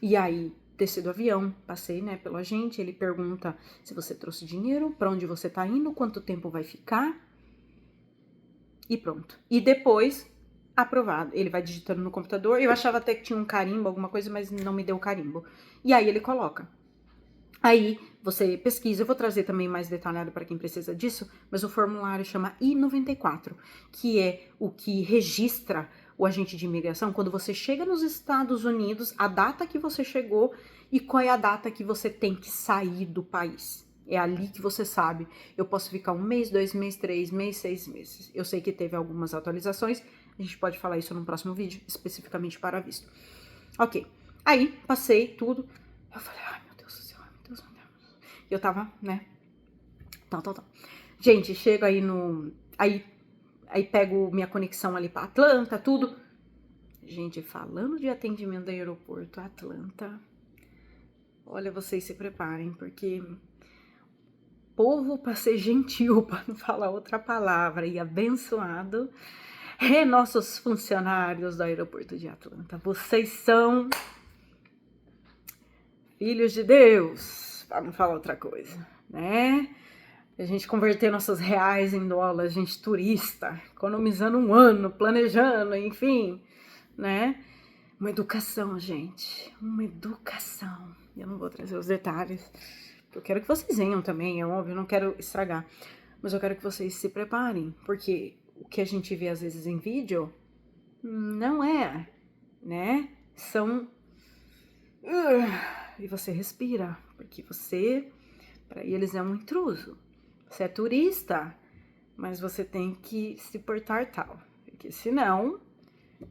E aí, desci do avião, passei, né, pelo agente, ele pergunta se você trouxe dinheiro, pra onde você tá indo, quanto tempo vai ficar. E pronto. E depois, aprovado. Ele vai digitando no computador. Eu achava até que tinha um carimbo, alguma coisa, mas não me deu carimbo. E aí ele coloca. Aí você pesquisa, eu vou trazer também mais detalhado para quem precisa disso, mas o formulário chama I-94, que é o que registra o agente de imigração quando você chega nos Estados Unidos, a data que você chegou e qual é a data que você tem que sair do país. É ali que você sabe, eu posso ficar 1 mês, 2 meses, 3 meses, 6 meses. Eu sei que teve algumas atualizações, a gente pode falar isso num próximo vídeo, especificamente para visto. Ok, aí passei tudo, eu falei, ai meu Deus do céu, ai meu Deus. Eu tava, né, tal. Gente, chego aí aí pego minha conexão ali pra Atlanta, tudo. Gente, falando de atendimento do aeroporto Atlanta, olha, vocês se preparem, porque povo para ser gentil, para não falar outra palavra, e abençoado, é nossos funcionários do aeroporto de Atlanta. Vocês são filhos de Deus, para não falar outra coisa, né? A gente converter nossos reais em dólares, gente turista, economizando um ano, planejando, enfim, né? Uma educação, gente, uma educação. Eu não vou trazer os detalhes, eu quero que vocês venham também, é óbvio, eu não quero estragar. Mas eu quero que vocês se preparem, porque o que a gente vê às vezes em vídeo não é, né? São... E você respira, porque você, para eles é um intruso. Você é turista, mas você tem que se portar tal. Porque senão,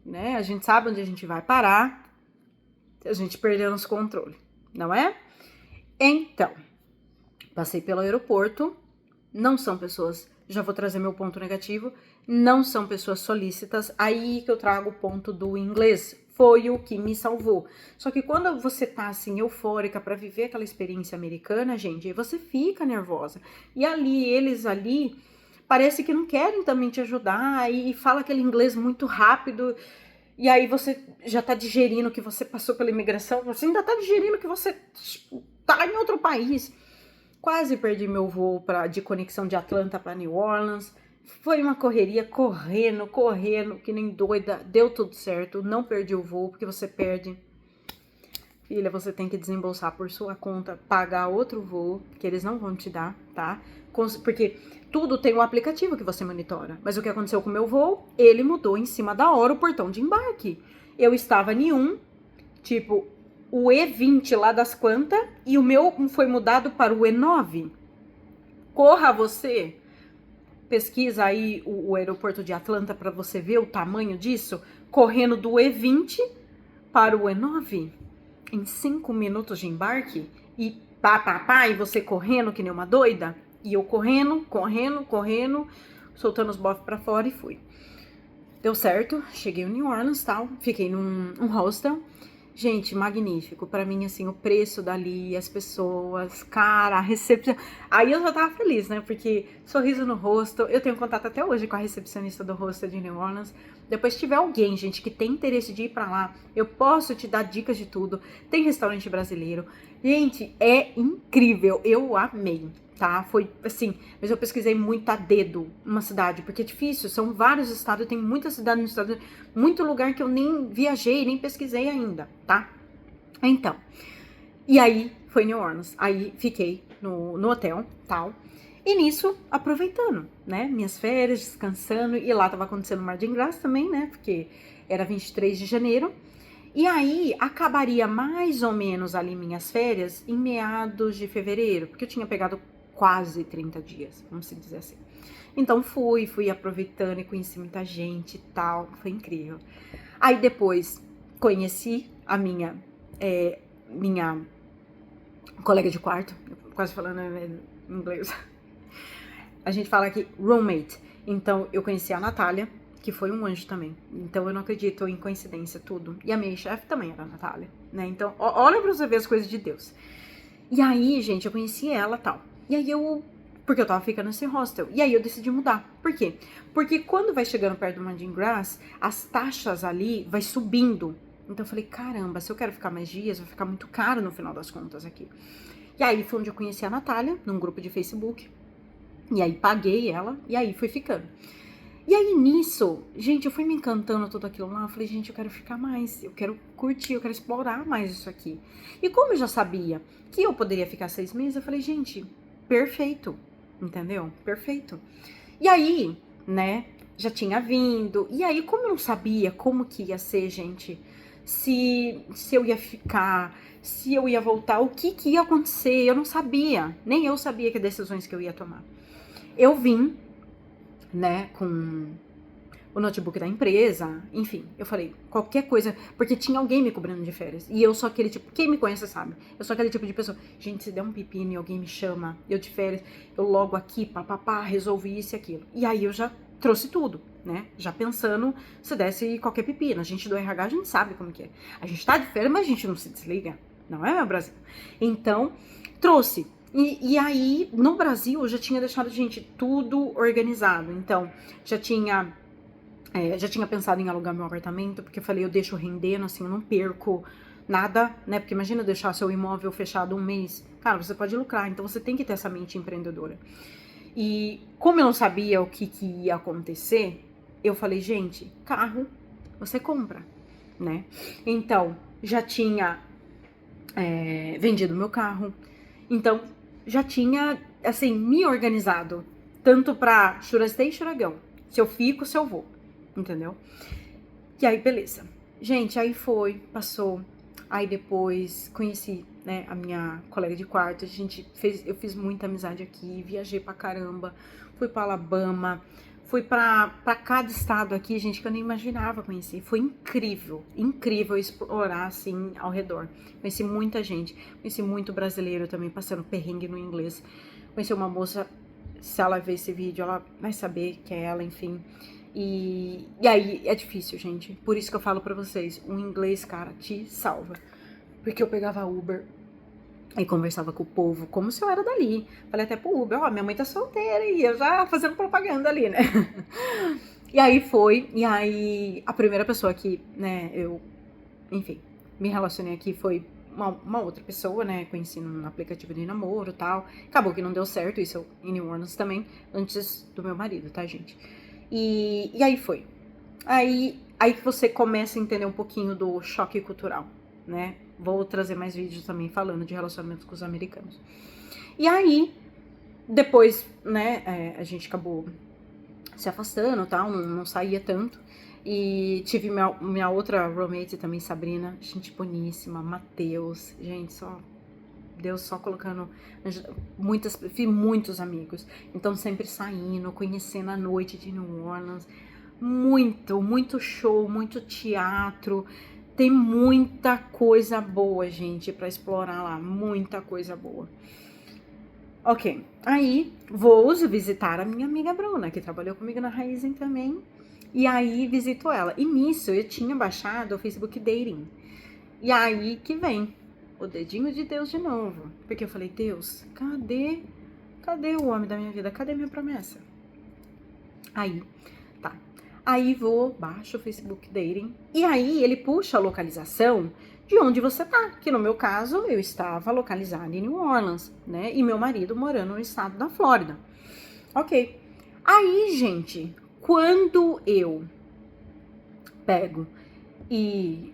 né, a gente sabe onde a gente vai parar, a gente perdeu nosso controle, não é? Então, passei pelo aeroporto, não são pessoas, já vou trazer meu ponto negativo, não são pessoas solícitas, aí que eu trago o ponto do inglês, foi o que me salvou. Só que quando você tá assim, eufórica pra viver aquela experiência americana, gente, aí você fica nervosa. E eles ali, parece que não querem também te ajudar, e fala aquele inglês muito rápido, e aí você já tá digerindo que você passou pela imigração, você ainda tá digerindo que você tá em outro país. Quase perdi meu voo de conexão de Atlanta para New Orleans. Foi uma correria, correndo, que nem doida. Deu tudo certo, não perdi o voo, porque você perde. Filha, você tem que desembolsar por sua conta, pagar outro voo, que eles não vão te dar, tá? Porque tudo tem um aplicativo que você monitora. Mas o que aconteceu com o meu voo? Ele mudou em cima da hora o portão de embarque. Eu estava em um, tipo... o E20 lá das quantas, e o meu foi mudado para o E9. Corra você, pesquisa aí o aeroporto de Atlanta para você ver o tamanho disso, correndo do E20 para o E9, em 5 minutos de embarque, e e você correndo que nem uma doida, e eu correndo, soltando os bofs para fora e fui. Deu certo, cheguei em New Orleans, tal, fiquei num hostel. Gente, magnífico. Pra mim, assim, o preço dali, as pessoas, cara, a recepção. Aí eu já tava feliz, né? Porque sorriso no rosto. Eu tenho contato até hoje com a recepcionista do hostel de New Orleans. Depois, se tiver alguém, gente, que tem interesse de ir pra lá, eu posso te dar dicas de tudo. Tem restaurante brasileiro. Gente, é incrível. Eu amei, tá? Foi assim, mas eu pesquisei muito a dedo uma cidade, porque é difícil, são vários estados, tem muita cidade no estado, muito lugar que eu nem viajei, nem pesquisei ainda, tá? Então, e aí foi New Orleans, aí fiquei no hotel, tal, e nisso, aproveitando, né, minhas férias, descansando, e lá tava acontecendo o Mardi Gras também, né, porque era 23 de janeiro, e aí, acabaria mais ou menos ali minhas férias em meados de fevereiro, porque eu tinha pegado quase 30 dias, vamos se dizer assim. Então fui aproveitando e conheci muita gente e tal, foi incrível. Aí depois conheci a minha colega de quarto, quase falando em inglês. A gente fala aqui roommate. Então eu conheci a Natália, que foi um anjo também. Então eu não acredito em coincidência, tudo. E a minha chefe também era a Natália, né? Então olha pra você ver as coisas de Deus. E aí, gente, eu conheci ela e tal. E aí porque eu tava ficando nesse hostel. E aí eu decidi mudar. Por quê? Porque quando vai chegando perto do Mardi Gras, as taxas ali vai subindo. Então eu falei, caramba, se eu quero ficar mais dias, vai ficar muito caro no final das contas aqui. E aí foi onde eu conheci a Natália, num grupo de Facebook. E aí paguei ela, e aí fui ficando. E aí nisso, gente, eu fui me encantando tudo aquilo lá. Eu falei, gente, eu quero ficar mais, eu quero curtir, eu quero explorar mais isso aqui. E como eu já sabia que eu poderia ficar 6 meses, eu falei, gente, perfeito, entendeu? Perfeito. E aí, né, já tinha vindo. E aí, como eu não sabia como que ia ser, gente, se eu ia ficar, se eu ia voltar, o que ia acontecer, eu não sabia. Nem eu sabia que decisões que eu ia tomar. Eu vim, né, com o notebook da empresa, enfim, eu falei, qualquer coisa, porque tinha alguém me cobrando de férias, e eu sou aquele tipo, quem me conhece sabe, eu sou aquele tipo de pessoa, gente, se der um pepino e alguém me chama, eu de férias, eu logo aqui, papapá, resolvi isso e aquilo, e aí eu já trouxe tudo, né, já pensando, se desse qualquer pepino, a gente do RH, a gente sabe como que é, a gente tá de férias, mas a gente não se desliga, não é, meu Brasil? Então, trouxe. E aí, no Brasil, eu já tinha deixado, gente, tudo organizado. Então, já tinha pensado em alugar meu apartamento, porque eu falei, eu deixo rendendo, assim, eu não perco nada, né? Porque imagina deixar seu imóvel fechado um mês. Cara, você pode lucrar, então você tem que ter essa mente empreendedora. E como eu não sabia o que ia acontecer, eu falei, gente, carro, você compra, né? Então, já tinha vendido meu carro. Então, já tinha, assim, me organizado. Tanto pra churastei e churagão. Se eu fico, se eu vou. Entendeu? E aí, beleza. Gente, aí foi, passou. Aí depois conheci, né, a minha colega de quarto. Eu fiz muita amizade aqui, viajei pra caramba. Fui pra Alabama, fui pra cada estado aqui, gente, que eu nem imaginava conhecer. Foi incrível, incrível explorar, assim, ao redor. Conheci muita gente, conheci muito brasileiro também, passando perrengue no inglês. Conheci uma moça, se ela ver esse vídeo, ela vai saber que é ela, enfim. E aí é difícil, gente. Por isso que eu falo pra vocês, o inglês, cara, te salva. Porque eu pegava Uber e conversava com o povo como se eu era dali. Falei até pro Uber, ó, minha mãe tá solteira e eu já fazendo propaganda ali, né? E aí a primeira pessoa que, né, enfim, me relacionei aqui foi uma outra pessoa, né, conheci num aplicativo de namoro e tal. Acabou que não deu certo, isso em New Orleans também, antes do meu marido, tá, gente? E aí foi. Aí que você começa a entender um pouquinho do choque cultural, né? Vou trazer mais vídeos também falando de relacionamentos com os americanos. E aí, depois, né, a gente acabou se afastando e tal, não saía tanto. E tive minha outra roommate também, Sabrina, gente boníssima, Matheus, gente, só Deus só colocando muitos amigos. Então sempre saindo, conhecendo a noite de New Orleans. Muito show, muito teatro. Tem muita coisa boa, gente, pra explorar lá. Muita coisa boa. Ok, aí vou visitar a minha amiga Bruna, que trabalhou comigo na Raizen também. E aí visito ela. E nisso eu tinha baixado o Facebook Dating. E aí que vem o dedinho de Deus de novo. Porque eu falei, Deus, cadê o homem da minha vida? Cadê minha promessa? Aí, tá. Aí baixo o Facebook Dating. E aí ele puxa a localização de onde você tá. Que no meu caso, eu estava localizada em New Orleans, né? E meu marido morando no estado da Flórida. Ok. Aí, gente, quando eu pego e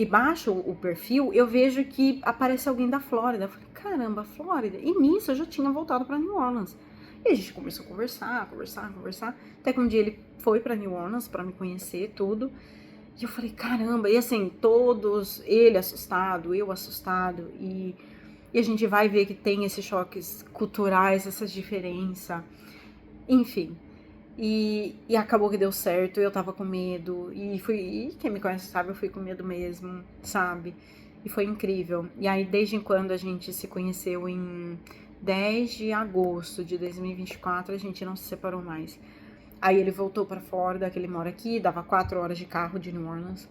baixo o perfil, eu vejo que aparece alguém da Flórida. Eu falei, caramba, Flórida. E nisso eu já tinha voltado pra New Orleans. E a gente começou a conversar. Até que um dia ele foi pra New Orleans pra me conhecer, tudo. E eu falei, caramba. E assim, todos, ele assustado, eu assustado. E e a gente vai ver que tem esses choques culturais, essas diferenças, enfim. E acabou que deu certo, eu tava com medo, e quem me conhece sabe, eu fui com medo mesmo, sabe? E foi incrível. E aí, desde quando a gente se conheceu em 10 de agosto de 2024, a gente não se separou mais. Aí ele voltou pra Flórida, que ele mora aqui, dava 4 horas de carro de New Orleans.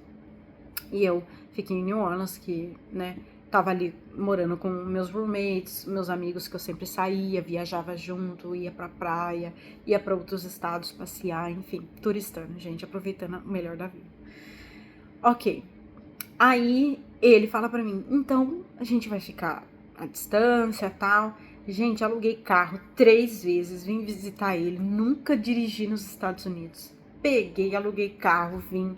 E eu fiquei em New Orleans, que, né, tava ali morando com meus roommates, meus amigos que eu sempre saía, viajava junto, ia pra praia, ia pra outros estados passear, enfim, turistando, gente, aproveitando o melhor da vida. Ok. Aí ele fala pra mim, então a gente vai ficar à distância e tal. Gente, aluguei carro 3 vezes, vim visitar ele, nunca dirigi nos Estados Unidos. Peguei, aluguei carro, vim,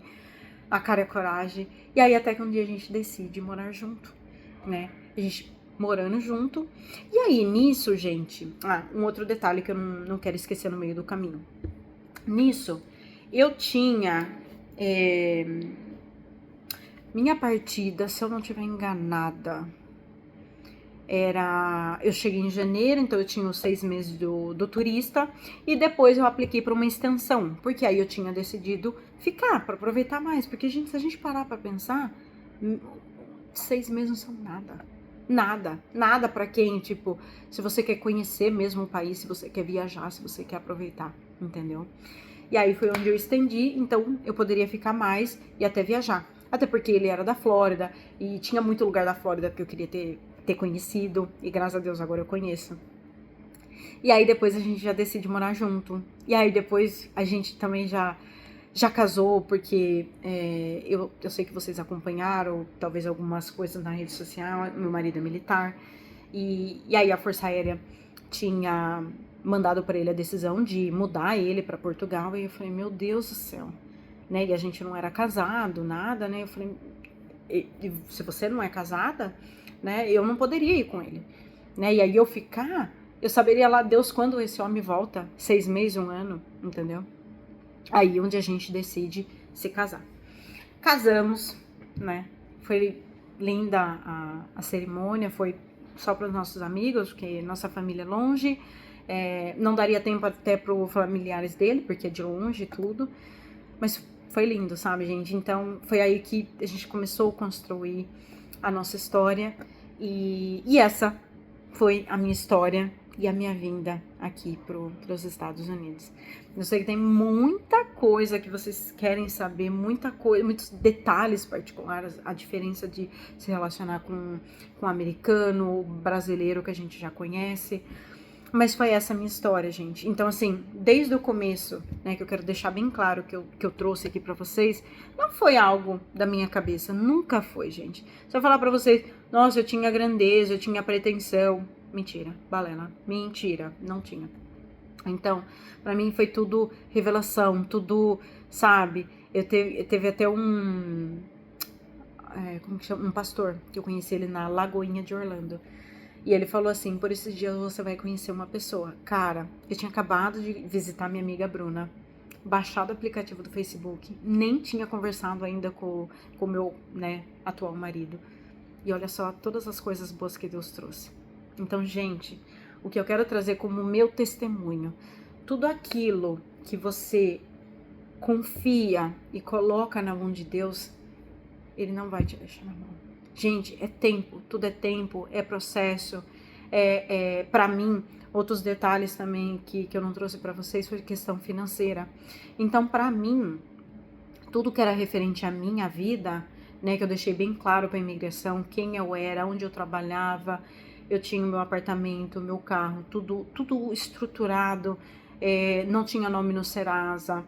a cara e a coragem. E aí até que um dia a gente decide morar junto, né? A gente morando junto. E aí nisso, gente, um outro detalhe que eu não quero esquecer no meio do caminho. Nisso, eu tinha minha partida, se eu não estiver enganada, eu cheguei em janeiro, então eu tinha os 6 meses do turista, e depois eu apliquei para uma extensão, porque aí eu tinha decidido ficar, para aproveitar mais, porque, gente, se a gente parar para pensar, 6 meses não são nada para quem, tipo, se você quer conhecer mesmo o país, se você quer viajar, se você quer aproveitar, entendeu? E aí foi onde eu estendi, então eu poderia ficar mais e até viajar. Até porque ele era da Flórida e tinha muito lugar da Flórida que eu queria ter conhecido, e graças a Deus agora eu conheço. E aí depois a gente já decide morar junto. E aí depois a gente também já casou, porque eu sei que vocês acompanharam talvez algumas coisas na rede social, meu marido é militar, e aí a Força Aérea tinha mandado para ele a decisão de mudar ele para Portugal, e eu falei, meu Deus do céu, né? E a gente não era casado, nada, né? Eu falei, se você não é casada, né? Eu não poderia ir com ele, né? E aí eu saberia lá Deus quando esse homem volta, 6 meses, 1 ano, entendeu? Aí onde a gente decide se casar. Casamos, né? Foi linda a cerimônia, foi só para os nossos amigos, porque nossa família é longe. Não daria tempo até para os familiares dele, porque é de longe e tudo. Mas foi lindo, sabe, gente? Então foi aí que a gente começou a construir a nossa história. E essa foi a minha história e a minha vinda aqui para os Estados Unidos. Eu sei que tem muita coisa que vocês querem saber, muita coisa, muitos detalhes particulares, a diferença de se relacionar com o americano, o brasileiro que a gente já conhece. Mas foi essa a minha história, gente. Então, assim, desde o começo, né, que eu quero deixar bem claro que eu trouxe aqui pra vocês, não foi algo da minha cabeça, nunca foi, gente. Se eu falar pra vocês, nossa, eu tinha grandeza, eu tinha pretensão, mentira, balela, mentira, não tinha. Então, pra mim foi tudo revelação, tudo, sabe? Eu teve até como que chama? Um pastor, que eu conheci ele na Lagoinha de Orlando. E ele falou assim, por esses dias você vai conhecer uma pessoa. Cara, eu tinha acabado de visitar minha amiga Bruna, baixado o aplicativo do Facebook, nem tinha conversado ainda com o meu, né, atual marido. E olha só todas as coisas boas que Deus trouxe. Então, gente, o que eu quero trazer como meu testemunho, tudo aquilo que você confia e coloca na mão de Deus, Ele não vai te deixar na mão. Gente, é tempo, tudo é tempo, é processo. Para mim, outros detalhes também que eu não trouxe para vocês foi questão financeira. Então, para mim, tudo que era referente à minha vida, né, que eu deixei bem claro para a imigração, quem eu era, onde eu trabalhava, eu tinha o meu apartamento, o meu carro, tudo estruturado, não tinha nome no Serasa,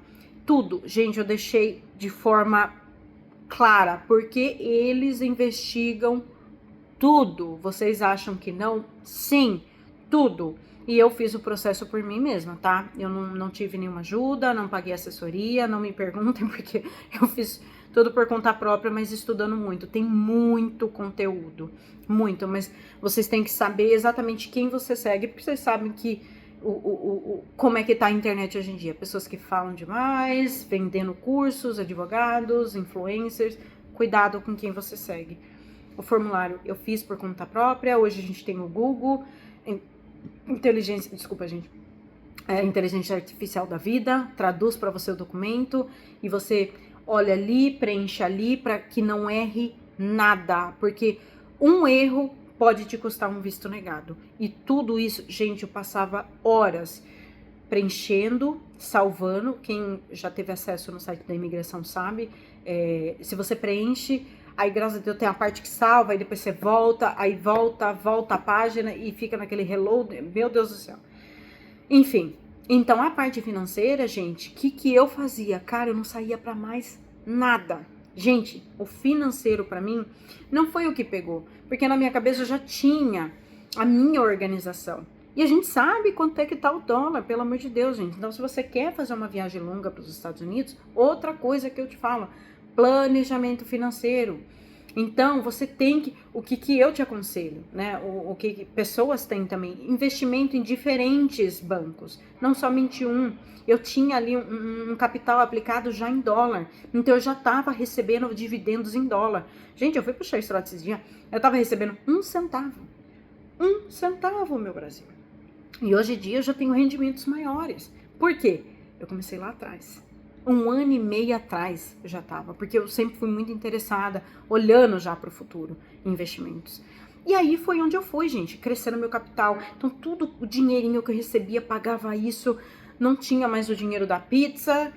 tudo. Gente, eu deixei de forma clara, porque eles investigam tudo. Vocês acham que não? Sim, tudo. E eu fiz o processo por mim mesma, tá? Eu não tive nenhuma ajuda, não paguei assessoria, não me perguntem, porque eu fiz tudo por conta própria, mas estudando muito. Tem muito conteúdo, muito, mas vocês têm que saber exatamente quem você segue, porque vocês sabem que como é que tá a internet hoje em dia. Pessoas que falam demais, vendendo cursos, advogados, influencers. Cuidado com quem você segue. O formulário eu fiz por conta própria, hoje a gente tem o Google, inteligência artificial da vida, traduz para você o documento e você olha ali, preenche ali para que não erre nada, porque um erro pode te custar um visto negado. E tudo isso, gente, eu passava horas preenchendo, salvando. Quem já teve acesso no site da imigração sabe, se você preenche, aí graças a Deus tem a parte que salva, aí depois você volta, aí volta a página e fica naquele reload, meu Deus do céu. Enfim, então a parte financeira, gente, o que eu fazia? Cara, eu não saía pra mais nada. Gente, o financeiro pra mim não foi o que pegou, porque na minha cabeça eu já tinha a minha organização. E a gente sabe quanto é que tá o dólar, pelo amor de Deus, gente. Então, se você quer fazer uma viagem longa para os Estados Unidos, outra coisa que eu te falo, planejamento financeiro. Então, você tem que, o que eu te aconselho, né? O que pessoas têm também, investimento em diferentes bancos, não somente um. Eu tinha ali um capital aplicado já em dólar, então eu já estava recebendo dividendos em dólar. Gente, eu fui puxar isso lá esses dias, eu estava recebendo 1 centavo. 1 centavo, meu Brasil. E hoje em dia eu já tenho rendimentos maiores. Por quê? Eu comecei lá atrás. 1 ano e meio atrás eu já estava, porque eu sempre fui muito interessada, olhando já para o futuro, em investimentos. E aí foi onde eu fui, gente, crescendo meu capital. Então tudo o dinheirinho que eu recebia, pagava isso, não tinha mais o dinheiro da pizza,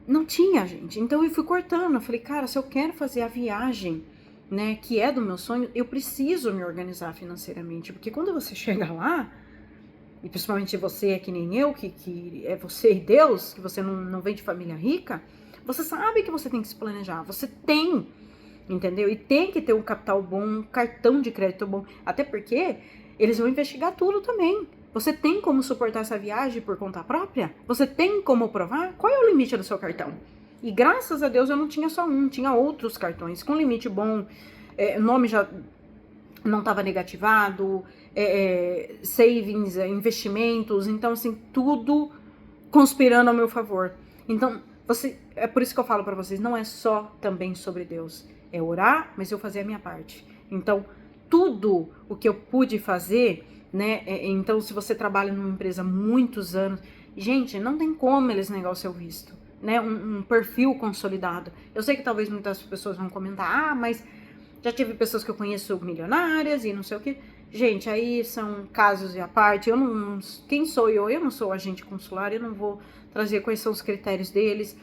não tinha, gente. Então eu fui cortando, eu falei, cara, se eu quero fazer a viagem, né, que é do meu sonho, eu preciso me organizar financeiramente, porque quando você chega lá, e principalmente você é que nem eu, que é você e Deus, que você não vem de família rica, você sabe que você tem que se planejar, você tem, entendeu? E tem que ter um capital bom, um cartão de crédito bom, até porque eles vão investigar tudo também. Você tem como suportar essa viagem por conta própria? Você tem como provar? Qual é o limite do seu cartão? E graças a Deus eu não tinha só um, tinha outros cartões com limite bom, nome já não estava negativado, savings, investimentos, então assim, tudo conspirando ao meu favor. Então, é por isso que eu falo para vocês, não é só também sobre Deus, é orar, mas eu fazer a minha parte. Então, tudo o que eu pude fazer, né, então se você trabalha numa empresa há muitos anos, gente, não tem como eles negar o seu visto, né, um perfil consolidado. Eu sei que talvez muitas pessoas vão comentar, mas já tive pessoas que eu conheço milionárias e não sei o que. Gente, aí são casos à parte. Quem sou eu? Eu não sou agente consular, eu não vou trazer quais são os critérios deles.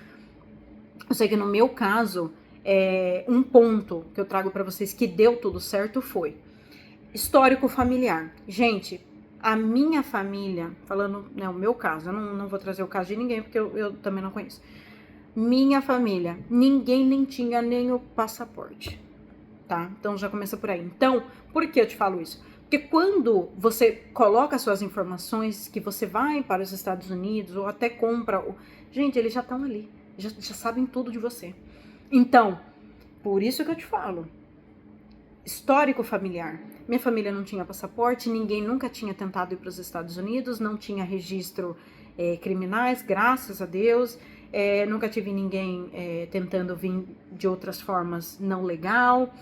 Eu sei que no meu caso, um ponto que eu trago para vocês que deu tudo certo foi histórico familiar. Gente, a minha família, falando, né, o meu caso, eu não vou trazer o caso de ninguém, porque eu também não conheço. Minha família, ninguém nem tinha nem o passaporte. Tá? Então já começa por aí. Então, por que eu te falo isso? Porque quando você coloca suas informações que você vai para os Estados Unidos ou até compra, gente, eles já estão ali, já sabem tudo de você. Então, por isso que eu te falo, histórico familiar. Minha família não tinha passaporte, ninguém nunca tinha tentado ir para os Estados Unidos, não tinha registro criminais, graças a Deus. Nunca tive ninguém tentando vir de outras formas não legal.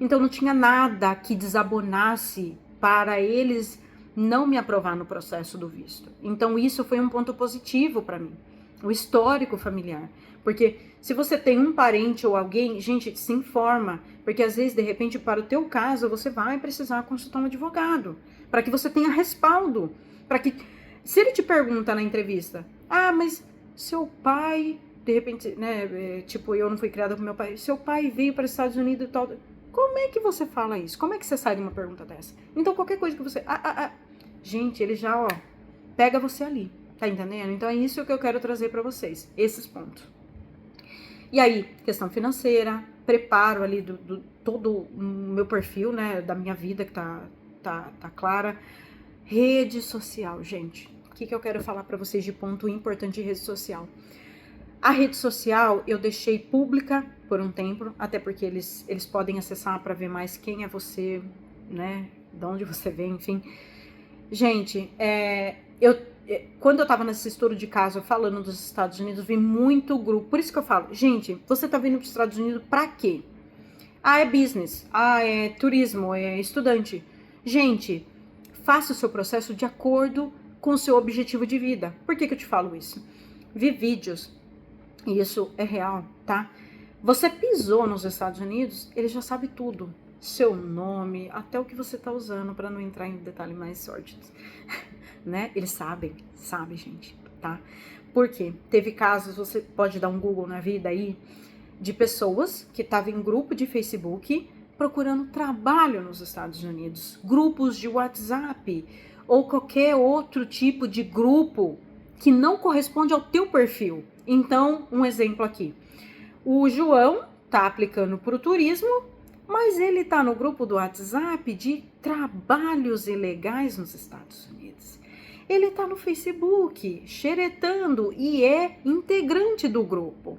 Então não tinha nada que desabonasse para eles não me aprovar no processo do visto. Então isso foi um ponto positivo para mim, o histórico familiar. Porque se você tem um parente ou alguém, gente, se informa, porque às vezes, de repente, para o teu caso, você vai precisar consultar um advogado, para que você tenha respaldo, para que, se ele te pergunta na entrevista, mas seu pai, de repente, né, tipo, eu não fui criada com meu pai, seu pai veio para os Estados Unidos e tal, como é que você fala isso? Como é que você sai de uma pergunta dessa? Então, qualquer coisa que você... Gente, ele já, pega você ali, tá entendendo? Então, é isso que eu quero trazer para vocês, esses pontos. E aí, questão financeira, preparo ali do todo o meu perfil, né, da minha vida que tá clara. Rede social, gente. O que eu quero falar para vocês de ponto importante de rede social? A rede social eu deixei pública por um tempo, até porque eles podem acessar para ver mais quem é você, né, de onde você vem, enfim. Gente, quando eu tava nesse estudo de caso falando dos Estados Unidos, vi muito grupo, por isso que eu falo, gente, você tá vindo para os Estados Unidos para quê? Ah, é business. Ah, é turismo, é estudante. Gente, faça o seu processo de acordo com o seu objetivo de vida. Por que eu te falo isso? Vi vídeos, e isso é real, tá? Você pisou nos Estados Unidos, ele já sabe tudo. Seu nome, até o que você tá usando, para não entrar em detalhes mais sórdidos, né? Eles sabem, gente, tá? Por quê? Teve casos, você pode dar um Google na vida aí, de pessoas que estavam em grupo de Facebook procurando trabalho nos Estados Unidos, grupos de WhatsApp ou qualquer outro tipo de grupo que não corresponde ao teu perfil. Então, um exemplo aqui. O João tá aplicando para o turismo, mas ele tá no grupo do WhatsApp de trabalhos ilegais nos Estados Unidos. Ele tá no Facebook, xeretando e é integrante do grupo.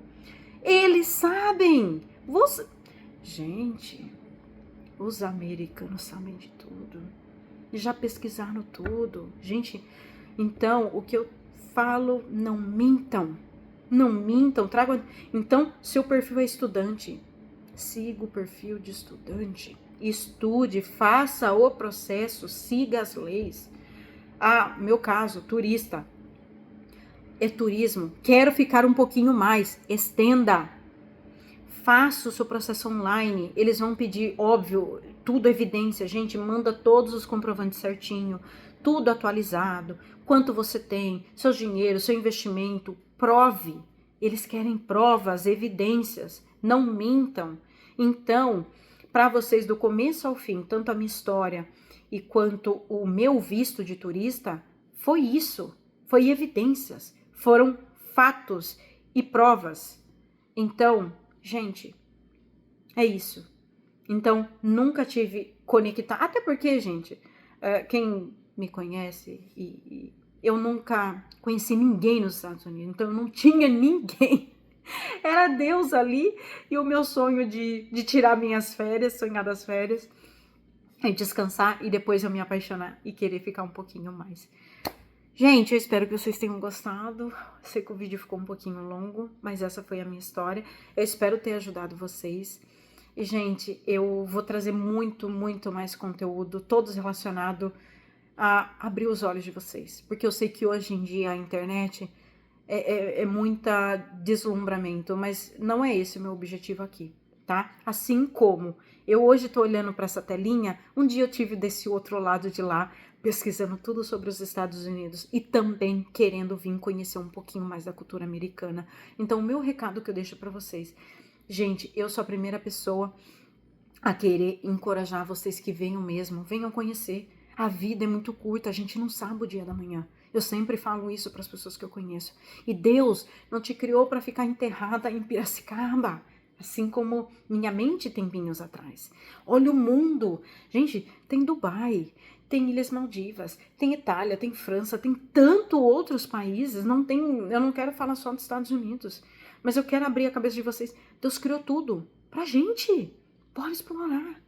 Eles sabem. Você... Gente, os americanos sabem de tudo. Já pesquisaram tudo. Gente, então, o que eu falo, não mintam. Não mintam, tragam. Então, seu perfil é estudante. Siga o perfil de estudante. Estude, faça o processo, siga as leis. Ah, meu caso, turista. É turismo. Quero ficar um pouquinho mais. Estenda. Faça o seu processo online. Eles vão pedir, óbvio, tudo evidência. Gente, manda todos os comprovantes certinho, tudo atualizado. Quanto você tem, seu dinheiro, seu investimento. Prove. Eles querem provas, evidências. Não mintam. Então, para vocês do começo ao fim, tanto a minha história e quanto o meu visto de turista, foi isso. Foi evidências. Foram fatos e provas. Então, gente, é isso. Então, nunca tive conectado. Até porque, gente, quem me conhece, eu nunca conheci ninguém nos Estados Unidos. Então, eu não tinha ninguém. Era Deus ali e o meu sonho de tirar minhas férias, sonhar das férias, e descansar e depois eu me apaixonar e querer ficar um pouquinho mais. Gente, eu espero que vocês tenham gostado. Sei que o vídeo ficou um pouquinho longo, mas essa foi a minha história. Eu espero ter ajudado vocês. E, gente, eu vou trazer muito, muito mais conteúdo, todos relacionados a abrir os olhos de vocês. Porque eu sei que hoje em dia a internet é muita deslumbramento, mas não é esse o meu objetivo aqui, tá? Assim como eu hoje tô olhando para essa telinha, um dia eu tive desse outro lado de lá, pesquisando tudo sobre os Estados Unidos e também querendo vir conhecer um pouquinho mais da cultura americana. Então, o meu recado que eu deixo para vocês, gente, eu sou a primeira pessoa a querer encorajar vocês que venham mesmo, venham conhecer. A vida é muito curta, a gente não sabe o dia da manhã. Eu sempre falo isso para as pessoas que eu conheço. E Deus não te criou para ficar enterrada em Piracicaba, assim como minha mente tempinhos atrás. Olha o mundo. Gente, tem Dubai, tem Ilhas Maldivas, tem Itália, tem França, tem tanto outros países. Eu não quero falar só dos Estados Unidos, mas eu quero abrir a cabeça de vocês. Deus criou tudo pra gente. Bora explorar,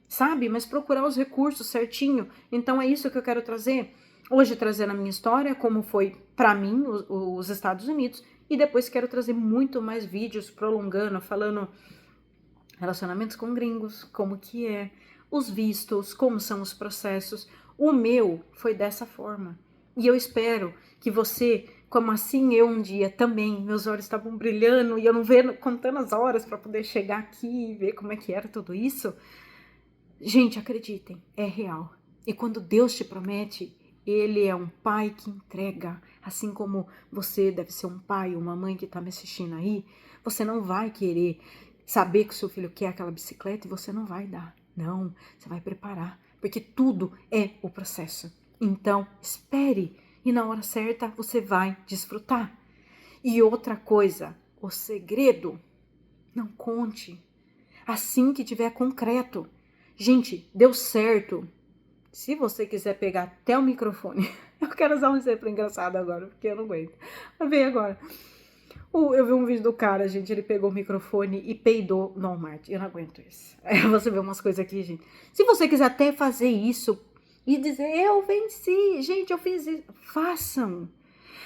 sabe? Mas procurar os recursos certinho. Então é isso que eu quero trazer. Hoje trazendo a minha história, como foi pra mim os Estados Unidos. E depois quero trazer muito mais vídeos prolongando, falando relacionamentos com gringos, como que é, os vistos, como são os processos. O meu foi dessa forma. E eu espero que você, como assim eu um dia também, meus olhos estavam brilhando e eu não vendo, contando as horas para poder chegar aqui e ver como é que era tudo isso. Gente, acreditem, é real. E quando Deus te promete, Ele é um pai que entrega. Assim como você deve ser um pai ou uma mãe que está me assistindo aí, você não vai querer saber que o seu filho quer aquela bicicleta e você não vai dar. Não, você vai preparar, porque tudo é o processo. Então, espere e na hora certa você vai desfrutar. E outra coisa, o segredo, não conte. Assim que tiver concreto. Gente, deu certo. Se você quiser pegar até o microfone, eu quero usar um exemplo engraçado agora, porque eu não aguento. Mas vem agora. Eu vi um vídeo do cara, gente, ele pegou o microfone e peidou no Walmart. Eu não aguento isso. Aí você vê umas coisas aqui, gente. Se você quiser até fazer isso e dizer, eu venci, gente, eu fiz isso. Façam.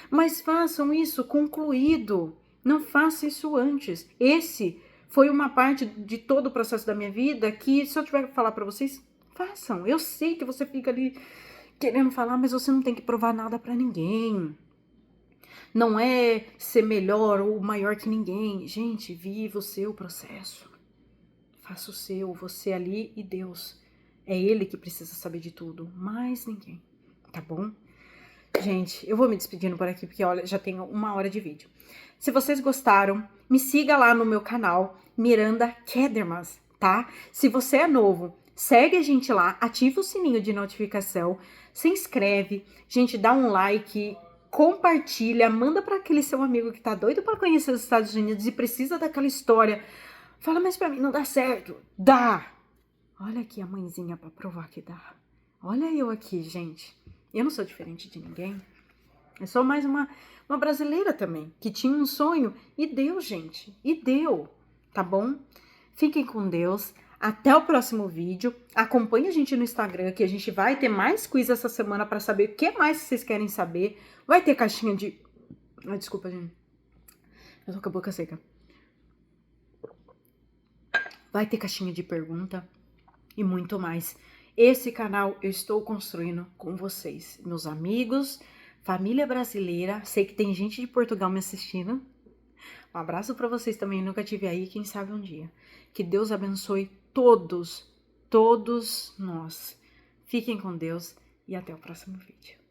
Mas façam isso concluído. Não faça isso antes. Esse foi uma parte de todo o processo da minha vida que, se eu tiver que falar pra vocês, façam. Eu sei que você fica ali querendo falar, mas você não tem que provar nada pra ninguém. Não é ser melhor ou maior que ninguém. Gente, viva o seu processo. Faça o seu, você ali e Deus. É Ele que precisa saber de tudo, mais ninguém. Tá bom? Gente, eu vou me despedindo por aqui, porque olha, já tem 1 hora de vídeo. Se vocês gostaram, me siga lá no meu canal, Miranda Kedermas, tá? Se você é novo, segue a gente lá, ativa o sininho de notificação, se inscreve, gente, dá um like, compartilha, manda para aquele seu amigo que tá doido para conhecer os Estados Unidos e precisa daquela história. Fala, mas pra mim não dá certo. Dá! Olha aqui a mãezinha pra provar que dá. Olha eu aqui, gente. Eu não sou diferente de ninguém. Eu sou mais uma brasileira também, que tinha um sonho e deu, gente. E deu, tá bom? Fiquem com Deus. Até o próximo vídeo. Acompanhe a gente no Instagram, que a gente vai ter mais quiz essa semana pra saber o que mais vocês querem saber. Vai ter caixinha de... Ai, desculpa, gente. Eu tô com a boca seca. Vai ter caixinha de pergunta e muito mais. Esse canal eu estou construindo com vocês, meus amigos, família brasileira. Sei que tem gente de Portugal me assistindo. Um abraço para vocês também, nunca tive aí, quem sabe um dia. Que Deus abençoe todos nós. Fiquem com Deus e até o próximo vídeo.